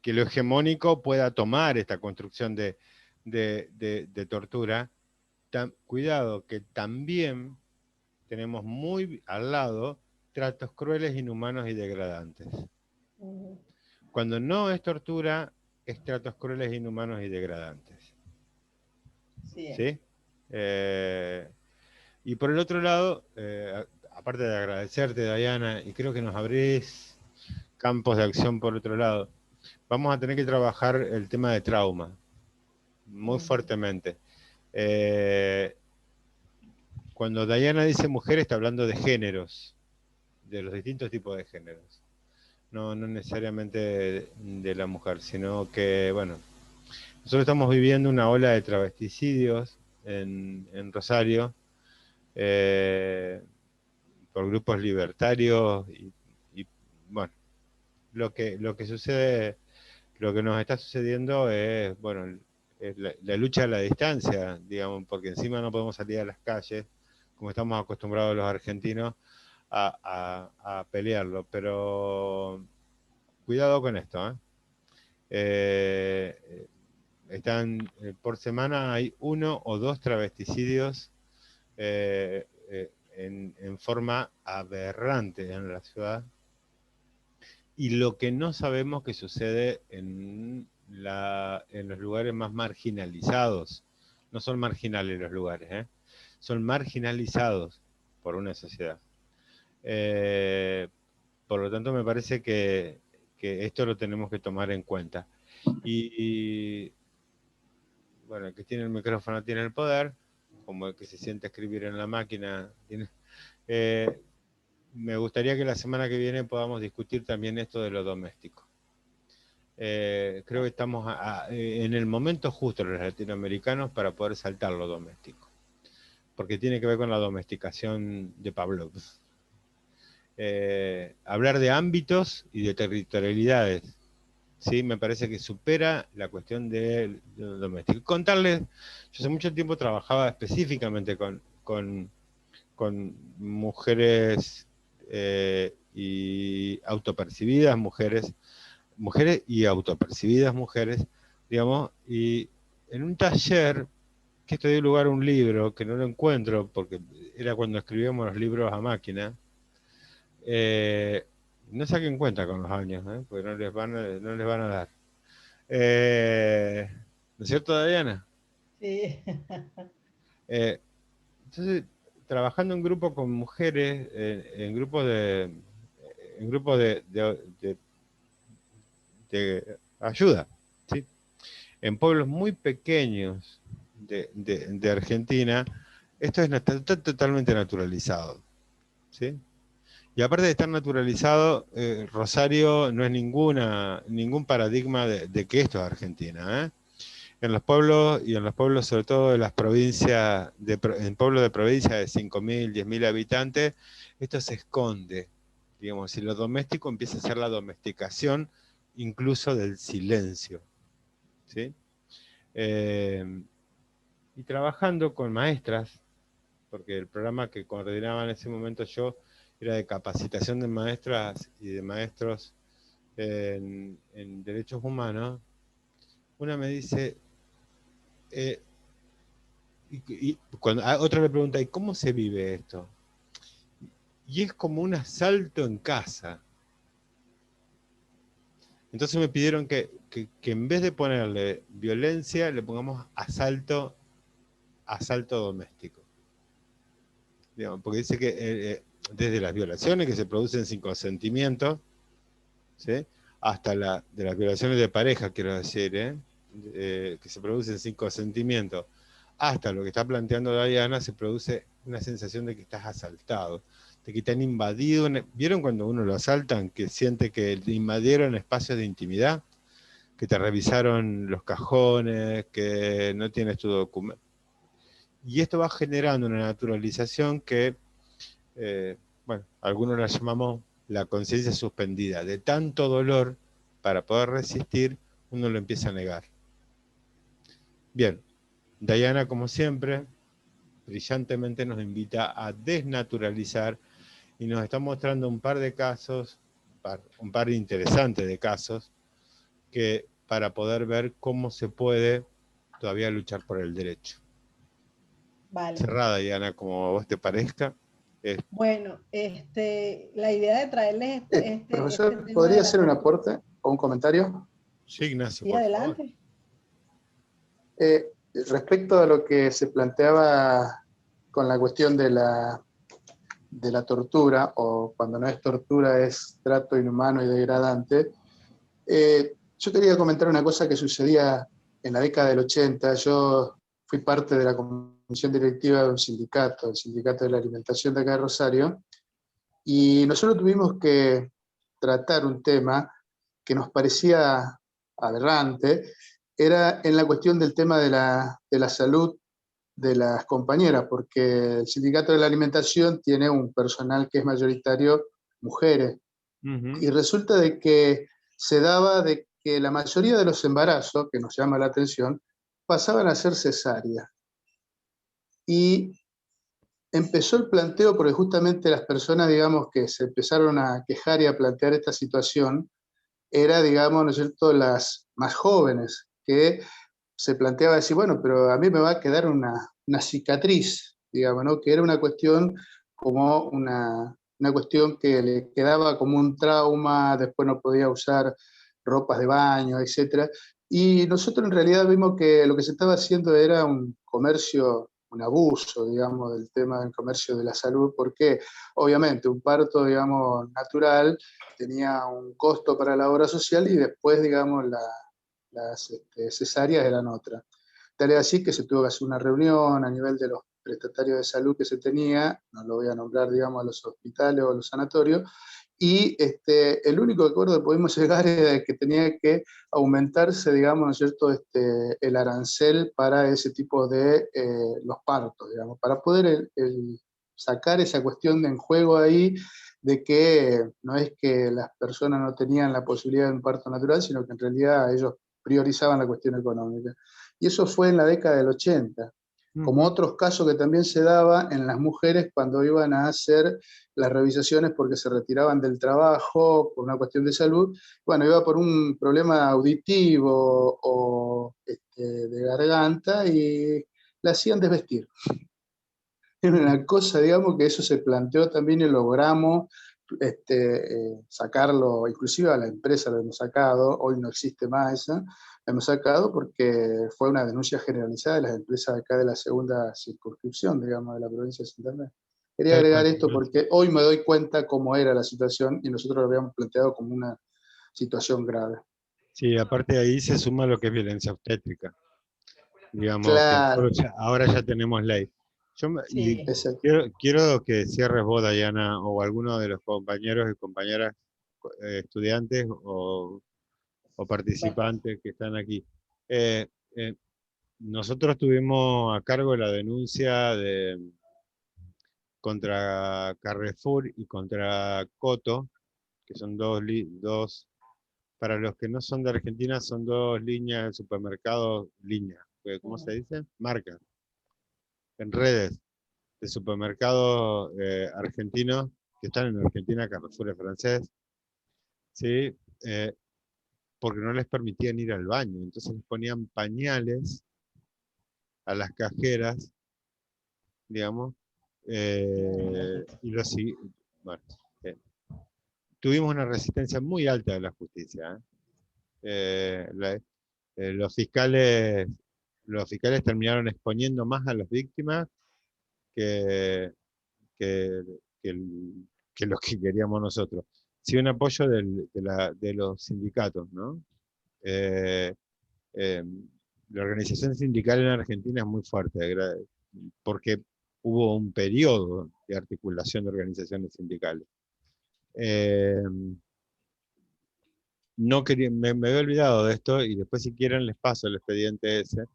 Speaker 1: lo hegemónico pueda tomar esta construcción de tortura. Cuidado, que también tenemos muy al lado tratos crueles, inhumanos y degradantes. Cuando no es tortura, es tratos crueles, inhumanos y degradantes.
Speaker 2: Sí.
Speaker 1: ¿Sí? Y por el otro lado, aparte de agradecerte, Dayana, y creo que nos abrís campos de acción por otro lado, vamos a tener que trabajar el tema de trauma muy fuertemente. Cuando Dayana dice mujer, está hablando de géneros, de los distintos tipos de géneros. No necesariamente de la mujer, sino que, bueno, nosotros estamos viviendo una ola de travesticidios en Rosario, por grupos libertarios y bueno, lo que sucede, lo que nos está sucediendo es, bueno, es la lucha a la distancia, digamos, porque encima no podemos salir a las calles, como estamos acostumbrados los argentinos a pelearlo, pero cuidado con esto, están por semana hay 1 o 2 travesticidios en forma aberrante en la ciudad, y lo que no sabemos que sucede en los lugares más marginalizados. No son marginales los lugares, son marginalizados por una sociedad. Por lo tanto, me parece que esto lo tenemos que tomar en cuenta. Y bueno, el que tiene el micrófono tiene el poder, como el que se siente a escribir en la máquina tiene. Me gustaría que la semana que viene podamos discutir también esto de lo doméstico. Creo que estamos en el momento justo los latinoamericanos para poder saltar lo doméstico, porque tiene que ver con la domesticación de Pavlov. Hablar de ámbitos y de territorialidades, ¿sí? Me parece que supera la cuestión de lo doméstico. Contarles, yo hace mucho tiempo trabajaba específicamente con mujeres y autopercibidas mujeres y autopercibidas mujeres, digamos, y en un taller, que esto dio lugar a un libro, que no lo encuentro, porque era cuando escribíamos los libros a máquina, no saquen cuenta con los años, porque no les van a dar. ¿No es cierto, Diana?
Speaker 2: Sí.
Speaker 1: Entonces, trabajando en grupo con mujeres, en grupos de ayuda, ¿sí? En pueblos muy pequeños de Argentina, esto está totalmente naturalizado, ¿sí? Y aparte de estar naturalizado, Rosario no es ningún paradigma de que esto es Argentina, ¿eh? En los pueblos, y en los pueblos sobre todo de las provincias, en pueblos de provincia de 5.000, 10.000 habitantes, esto se esconde. Digamos, si lo doméstico empieza a ser la domesticación incluso del silencio, ¿sí? Y trabajando con maestras, porque el programa que coordinaba en ese momento yo era de capacitación de maestras y de maestros en derechos humanos, una me dice, cuando otra le pregunta, ¿y cómo se vive esto? Y es como un asalto en casa. Entonces me pidieron que en vez de ponerle violencia, le pongamos asalto doméstico. Digamos, porque dice que desde las violaciones que se producen sin consentimiento, ¿sí? Hasta de las violaciones de pareja, quiero decir, que se producen sin consentimiento, hasta lo que está planteando Diana, se produce una sensación de que estás asaltado, de que te han invadido. ¿Vieron cuando uno lo asaltan, que siente que te invadieron espacios de intimidad? Que te revisaron los cajones, que no tienes tu documento. Y esto va generando una naturalización que, bueno, algunos la llamamos la conciencia suspendida. De tanto dolor, para poder resistir, uno lo empieza a negar. Bien, Diana, como siempre, brillantemente nos invita a desnaturalizar y nos está mostrando un par de casos, un par interesantes de casos, que para poder ver cómo se puede todavía luchar por el derecho.
Speaker 2: Vale.
Speaker 1: Cerrada, Diana, como a vos te parezca.
Speaker 2: Bueno, la idea de traerles
Speaker 5: profesor,
Speaker 2: tema
Speaker 5: ¿podría
Speaker 2: de la
Speaker 5: hacer un
Speaker 2: tortura.
Speaker 5: aporte o un comentario?
Speaker 1: Sí, Ignacio,
Speaker 2: Sí,
Speaker 1: por
Speaker 2: adelante.
Speaker 5: Respecto a lo que se planteaba con la cuestión de la tortura, o cuando no es tortura es trato inhumano y degradante, yo quería comentar una cosa que sucedía en la década del 80. Yo fui parte de la comisión directiva de un sindicato, el Sindicato de la Alimentación de acá de Rosario, y nosotros tuvimos que tratar un tema que nos parecía aberrante, era en la cuestión del tema de la salud de las compañeras, porque el Sindicato de la Alimentación tiene un personal que es mayoritario mujeres, y resulta de que se daba de que la mayoría de los embarazos, que nos llama la atención, pasaban a ser cesáreas. Y empezó el planteo porque justamente las personas, digamos, que se empezaron a quejar y a plantear esta situación, era, digamos, ¿no es cierto?, las más jóvenes, que se planteaba decir, bueno, pero a mí me va a quedar una cicatriz, digamos, ¿no? Que era una cuestión como una cuestión que le quedaba como un trauma, después no podía usar ropas de baño, etc. Y nosotros en realidad vimos que lo que se estaba haciendo era un comercio, un abuso, digamos, del tema del comercio de la salud, porque obviamente un parto, digamos, natural tenía un costo para la obra social y después, digamos, las cesáreas eran otra. Tal es así que se tuvo que hacer una reunión a nivel de los prestatarios de salud que se tenía, no lo voy a nombrar, digamos, a los hospitales o a los sanatorios, y el único acuerdo que pudimos llegar era que tenía que aumentarse, digamos, ¿no es cierto?, el arancel para ese tipo de los partos, digamos, para poder sacar esa cuestión de en juego ahí, de que no es que las personas no tenían la posibilidad de un parto natural, sino que en realidad ellos priorizaban la cuestión económica. Y eso fue en la década del 80, como otros casos que también se daba en las mujeres cuando iban a hacer las revisaciones porque se retiraban del trabajo por una cuestión de salud, bueno, iba por un problema auditivo o de garganta y la hacían desvestir. Era una cosa, digamos, que eso se planteó también y logramos sacarlo, inclusive a la empresa lo hemos sacado, hoy no existe más esa, la hemos sacado porque fue una denuncia generalizada de las empresas acá de la segunda circunscripción, digamos, de la provincia de Santander. Quería agregar esto porque hoy me doy cuenta cómo era la situación y nosotros lo habíamos planteado como una situación grave.
Speaker 1: Sí, aparte de ahí se suma lo que es violencia obstétrica. Digamos,
Speaker 5: claro,
Speaker 1: que ahora ya tenemos ley.
Speaker 2: Sí.
Speaker 1: Quiero que cierres vos, Diana, o alguno de los compañeros y compañeras estudiantes o
Speaker 2: Bueno,
Speaker 1: participantes que están aquí. Eh, Nosotros tuvimos a cargo la denuncia contra Carrefour y contra Coto, que son dos, para los que no son de Argentina, son dos líneas de supermercados, ¿cómo se dice? Marcas, en redes de supermercados argentinos que están en Argentina, Carrefour es francés, ¿sí? Porque no les permitían ir al baño, entonces les ponían pañales a las cajeras, digamos, y bueno, tuvimos una resistencia muy alta de la justicia, Los fiscales terminaron exponiendo más a las víctimas que, que, que, que lo que queríamos nosotros. Sí, un apoyo de los sindicatos, ¿no? Eh, eh, la organización sindical en Argentina es muy fuerte, porque hubo un periodo de articulación de organizaciones sindicales. No quería, me había olvidado de esto y después si quieren les paso el expediente ese.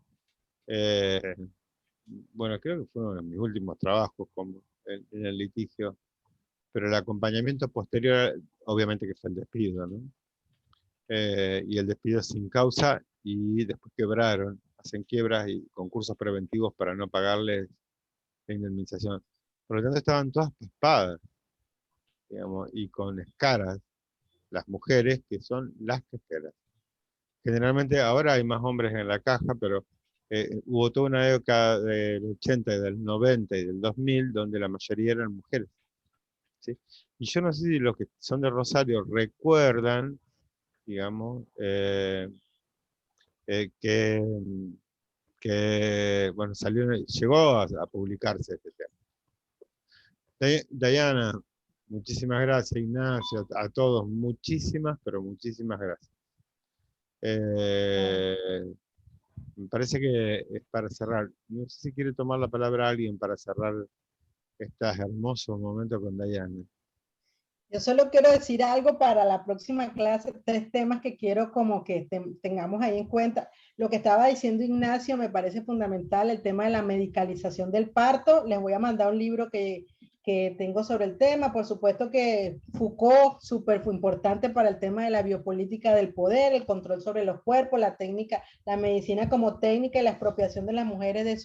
Speaker 1: Bueno, creo que fue uno de mis últimos trabajos en el litigio, pero el acompañamiento posterior, obviamente que fue el despido, ¿no? Y el despido sin causa y después quebraron, hacen quiebras y concursos preventivos para no pagarles la indemnización. Por lo tanto estaban todas pispadas, digamos, y con escaras, las mujeres que son las casqueras. Generalmente ahora hay más hombres en la caja, pero hubo toda una época del 80 y del 90 y del 2000 donde la mayoría eran mujeres, ¿sí? Y yo no sé si los que son de Rosario recuerdan, digamos, que, bueno, llegó a publicarse este tema. Diana, muchísimas gracias, Ignacio, a todos, muchísimas, pero muchísimas gracias. Me parece que es para cerrar. No sé si quiere tomar la palabra alguien para cerrar estos hermosos momentos con Diana.
Speaker 2: Yo solo quiero decir algo para la próxima clase, 3 temas que quiero como que tengamos ahí en cuenta. Lo que estaba diciendo Ignacio me parece fundamental, el tema de la medicalización del parto. Les voy a mandar un libro que tengo sobre el tema. Por supuesto que Foucault, súper importante para el tema de la biopolítica del poder, el control sobre los cuerpos, la técnica, la medicina como técnica y la expropiación de las mujeres de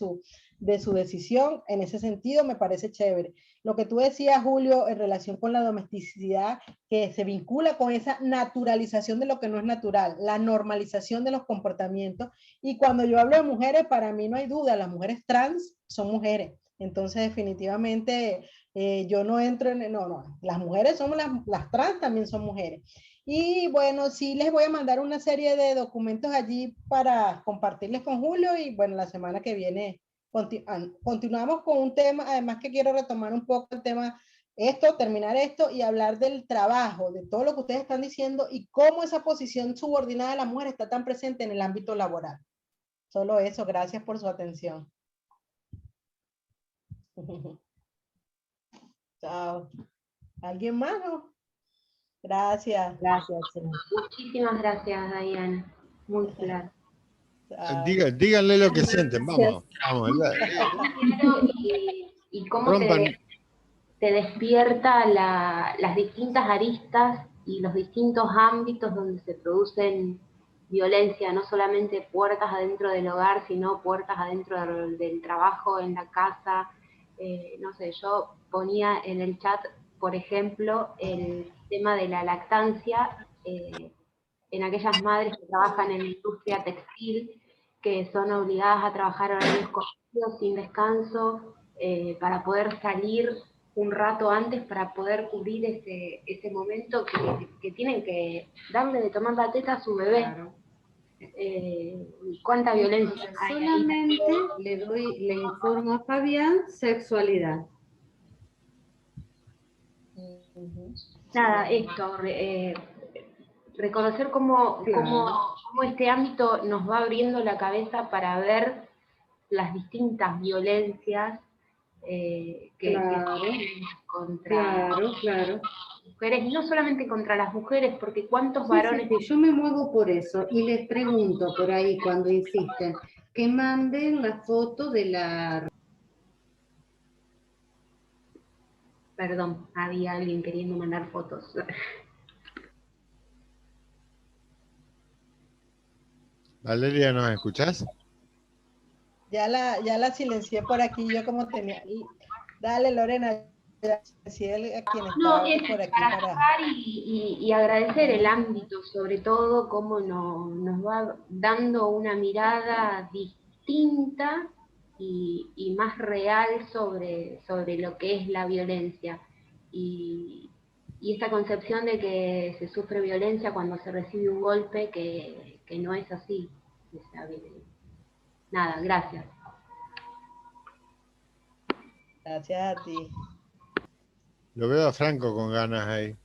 Speaker 2: su decisión. En ese sentido me parece chévere. Lo que tú decías, Julio, en relación con la domesticidad, que se vincula con esa naturalización de lo que no es natural, la normalización de los comportamientos. Y cuando yo hablo de mujeres, para mí no hay duda, las mujeres trans son mujeres. Entonces, definitivamente, yo no entro en... No, las mujeres somos las trans, también son mujeres. Y bueno, sí les voy a mandar una serie de documentos allí para compartirles con Julio y bueno, la semana que viene continuamos con un tema, además que quiero retomar un poco el tema, terminar esto y hablar del trabajo, de todo lo que ustedes están diciendo y cómo esa posición subordinada de la mujer está tan presente en el ámbito laboral. Solo eso, gracias por su atención. Chao. ¿Alguien más? No? Gracias.
Speaker 3: Gracias. Muchísimas gracias, Diana. Muy claro.
Speaker 1: Díganle lo que sienten, vamos.
Speaker 3: Y cómo te despierta las distintas aristas y los distintos ámbitos donde se producen violencia, no solamente puertas adentro del hogar, sino puertas adentro del trabajo, en la casa. No sé, yo ponía en el chat, por ejemplo, el tema de la lactancia en aquellas madres que trabajan en la industria textil, que son obligadas a trabajar horarios corridos, sin descanso, para poder salir un rato antes para poder cubrir ese momento que tienen que darle de tomar la teta a su bebé. Claro. ¿Cuánta violencia hay?
Speaker 6: Solamente le informo a Fabián sexualidad.
Speaker 3: Nada, esto, reconocer cómo este ámbito nos va abriendo la cabeza para ver las distintas violencias que contra mujeres, y no solamente contra las mujeres, porque cuántos varones...
Speaker 6: Sí, yo me muevo por eso, y les pregunto por ahí cuando insisten, que manden la foto de la...
Speaker 3: Perdón, había alguien queriendo mandar fotos.
Speaker 1: Valeria, ¿nos escuchás?
Speaker 2: Ya la silencié por aquí, yo como tenía... Dale, Lorena, a quien
Speaker 3: No,
Speaker 2: está por aquí
Speaker 3: para cerrar y agradecer el ámbito, sobre todo, cómo nos va dando una mirada distinta y más real sobre lo que es la violencia. Y y esta concepción de que se sufre violencia cuando se recibe un golpe, que no es así. O sea, nada, gracias.
Speaker 2: Gracias a ti.
Speaker 1: Lo veo a Franco con ganas ahí.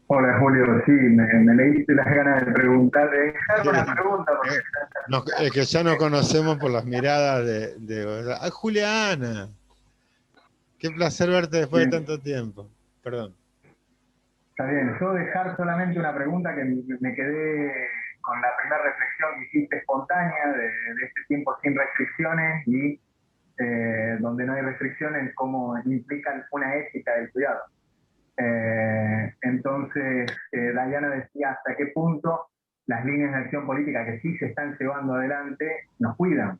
Speaker 7: Hola Julio, sí, me leíste las ganas de preguntar, de dejarme una pregunta.
Speaker 1: Es que ya nos conocemos por las miradas ¡Ay, Juliana! Qué placer verte después de tanto tiempo. Perdón.
Speaker 7: Está bien, yo dejar solamente una pregunta que me quedé con la primera reflexión que hiciste espontánea de este tiempo sin restricciones y donde no hay restricciones, cómo implican una ética del cuidado. Entonces, Dayana decía hasta qué punto las líneas de acción política que sí se están llevando adelante nos cuidan.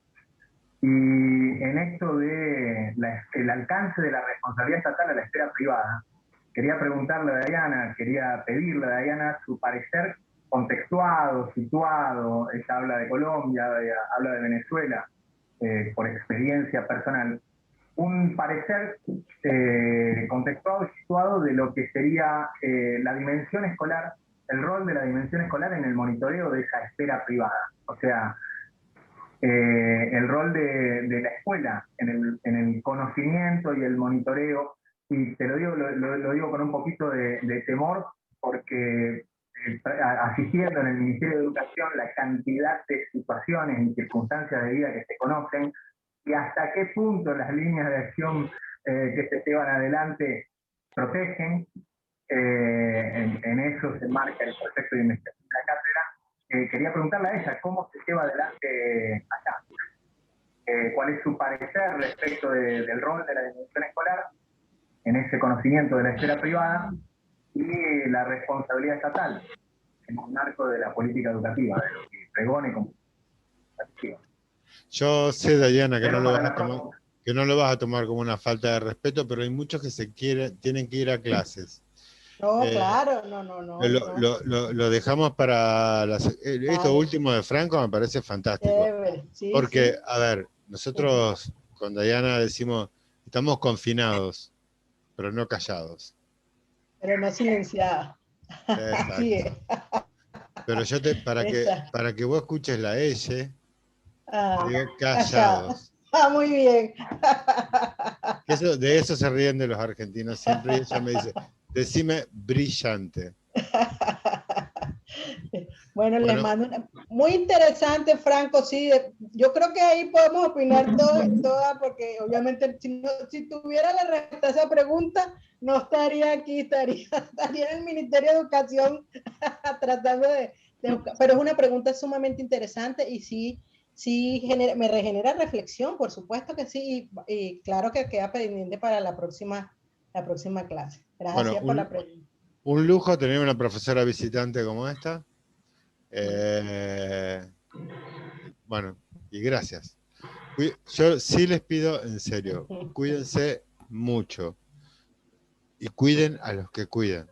Speaker 7: Y en esto de el alcance de la responsabilidad estatal a la esfera privada, quería preguntarle a Dayana, quería pedirle a Dayana su parecer contextuado, situado. Ella habla de Colombia, habla de Venezuela, por experiencia personal. Un parecer contextuado y situado de lo que sería la dimensión escolar, el rol de la dimensión escolar en el monitoreo de esa esfera privada. O sea, el rol de la escuela en el conocimiento y el monitoreo. Y te lo digo con un poquito de temor, porque asistiendo en el Ministerio de Educación la cantidad de situaciones y circunstancias de vida que se conocen, y hasta qué punto las líneas de acción que se llevan adelante protegen. En eso se marca el proyecto de investigación de la cátedra. Quería preguntarle a ella cómo se lleva adelante allá. ¿Cuál es su parecer respecto del rol de la dimensión escolar en ese conocimiento de la esfera privada y la responsabilidad estatal en el marco de la política educativa, de lo que pregone como educativa?
Speaker 1: Yo sé, Dayana, que no lo vas a tomar como una falta de respeto, pero hay muchos que tienen que ir a clases.
Speaker 2: No, claro, no.
Speaker 1: Lo dejamos para esto último de Franco, me parece fantástico.
Speaker 2: Sí,
Speaker 1: porque,
Speaker 2: sí.
Speaker 1: A ver, nosotros con Dayana decimos, estamos confinados, pero no callados.
Speaker 2: Pero no silenciada. Así es.
Speaker 1: Pero yo para que vos escuches la S, digo callados.
Speaker 2: Muy bien.
Speaker 1: De eso se ríen de los argentinos siempre, y ella me dice, decime brillante.
Speaker 2: Bueno, le mando muy interesante, Franco, sí, yo creo que ahí podemos opinar todas, porque obviamente si tuviera la respuesta a esa pregunta, no estaría aquí, estaría en el Ministerio de Educación tratando de pero es una pregunta sumamente interesante y sí me regenera reflexión, por supuesto que sí, y claro que queda pendiente para la próxima clase. Gracias por la pregunta.
Speaker 1: Un lujo tener una profesora visitante como esta. Bueno, y gracias. Yo sí les pido, en serio, cuídense mucho y cuiden a los que cuidan.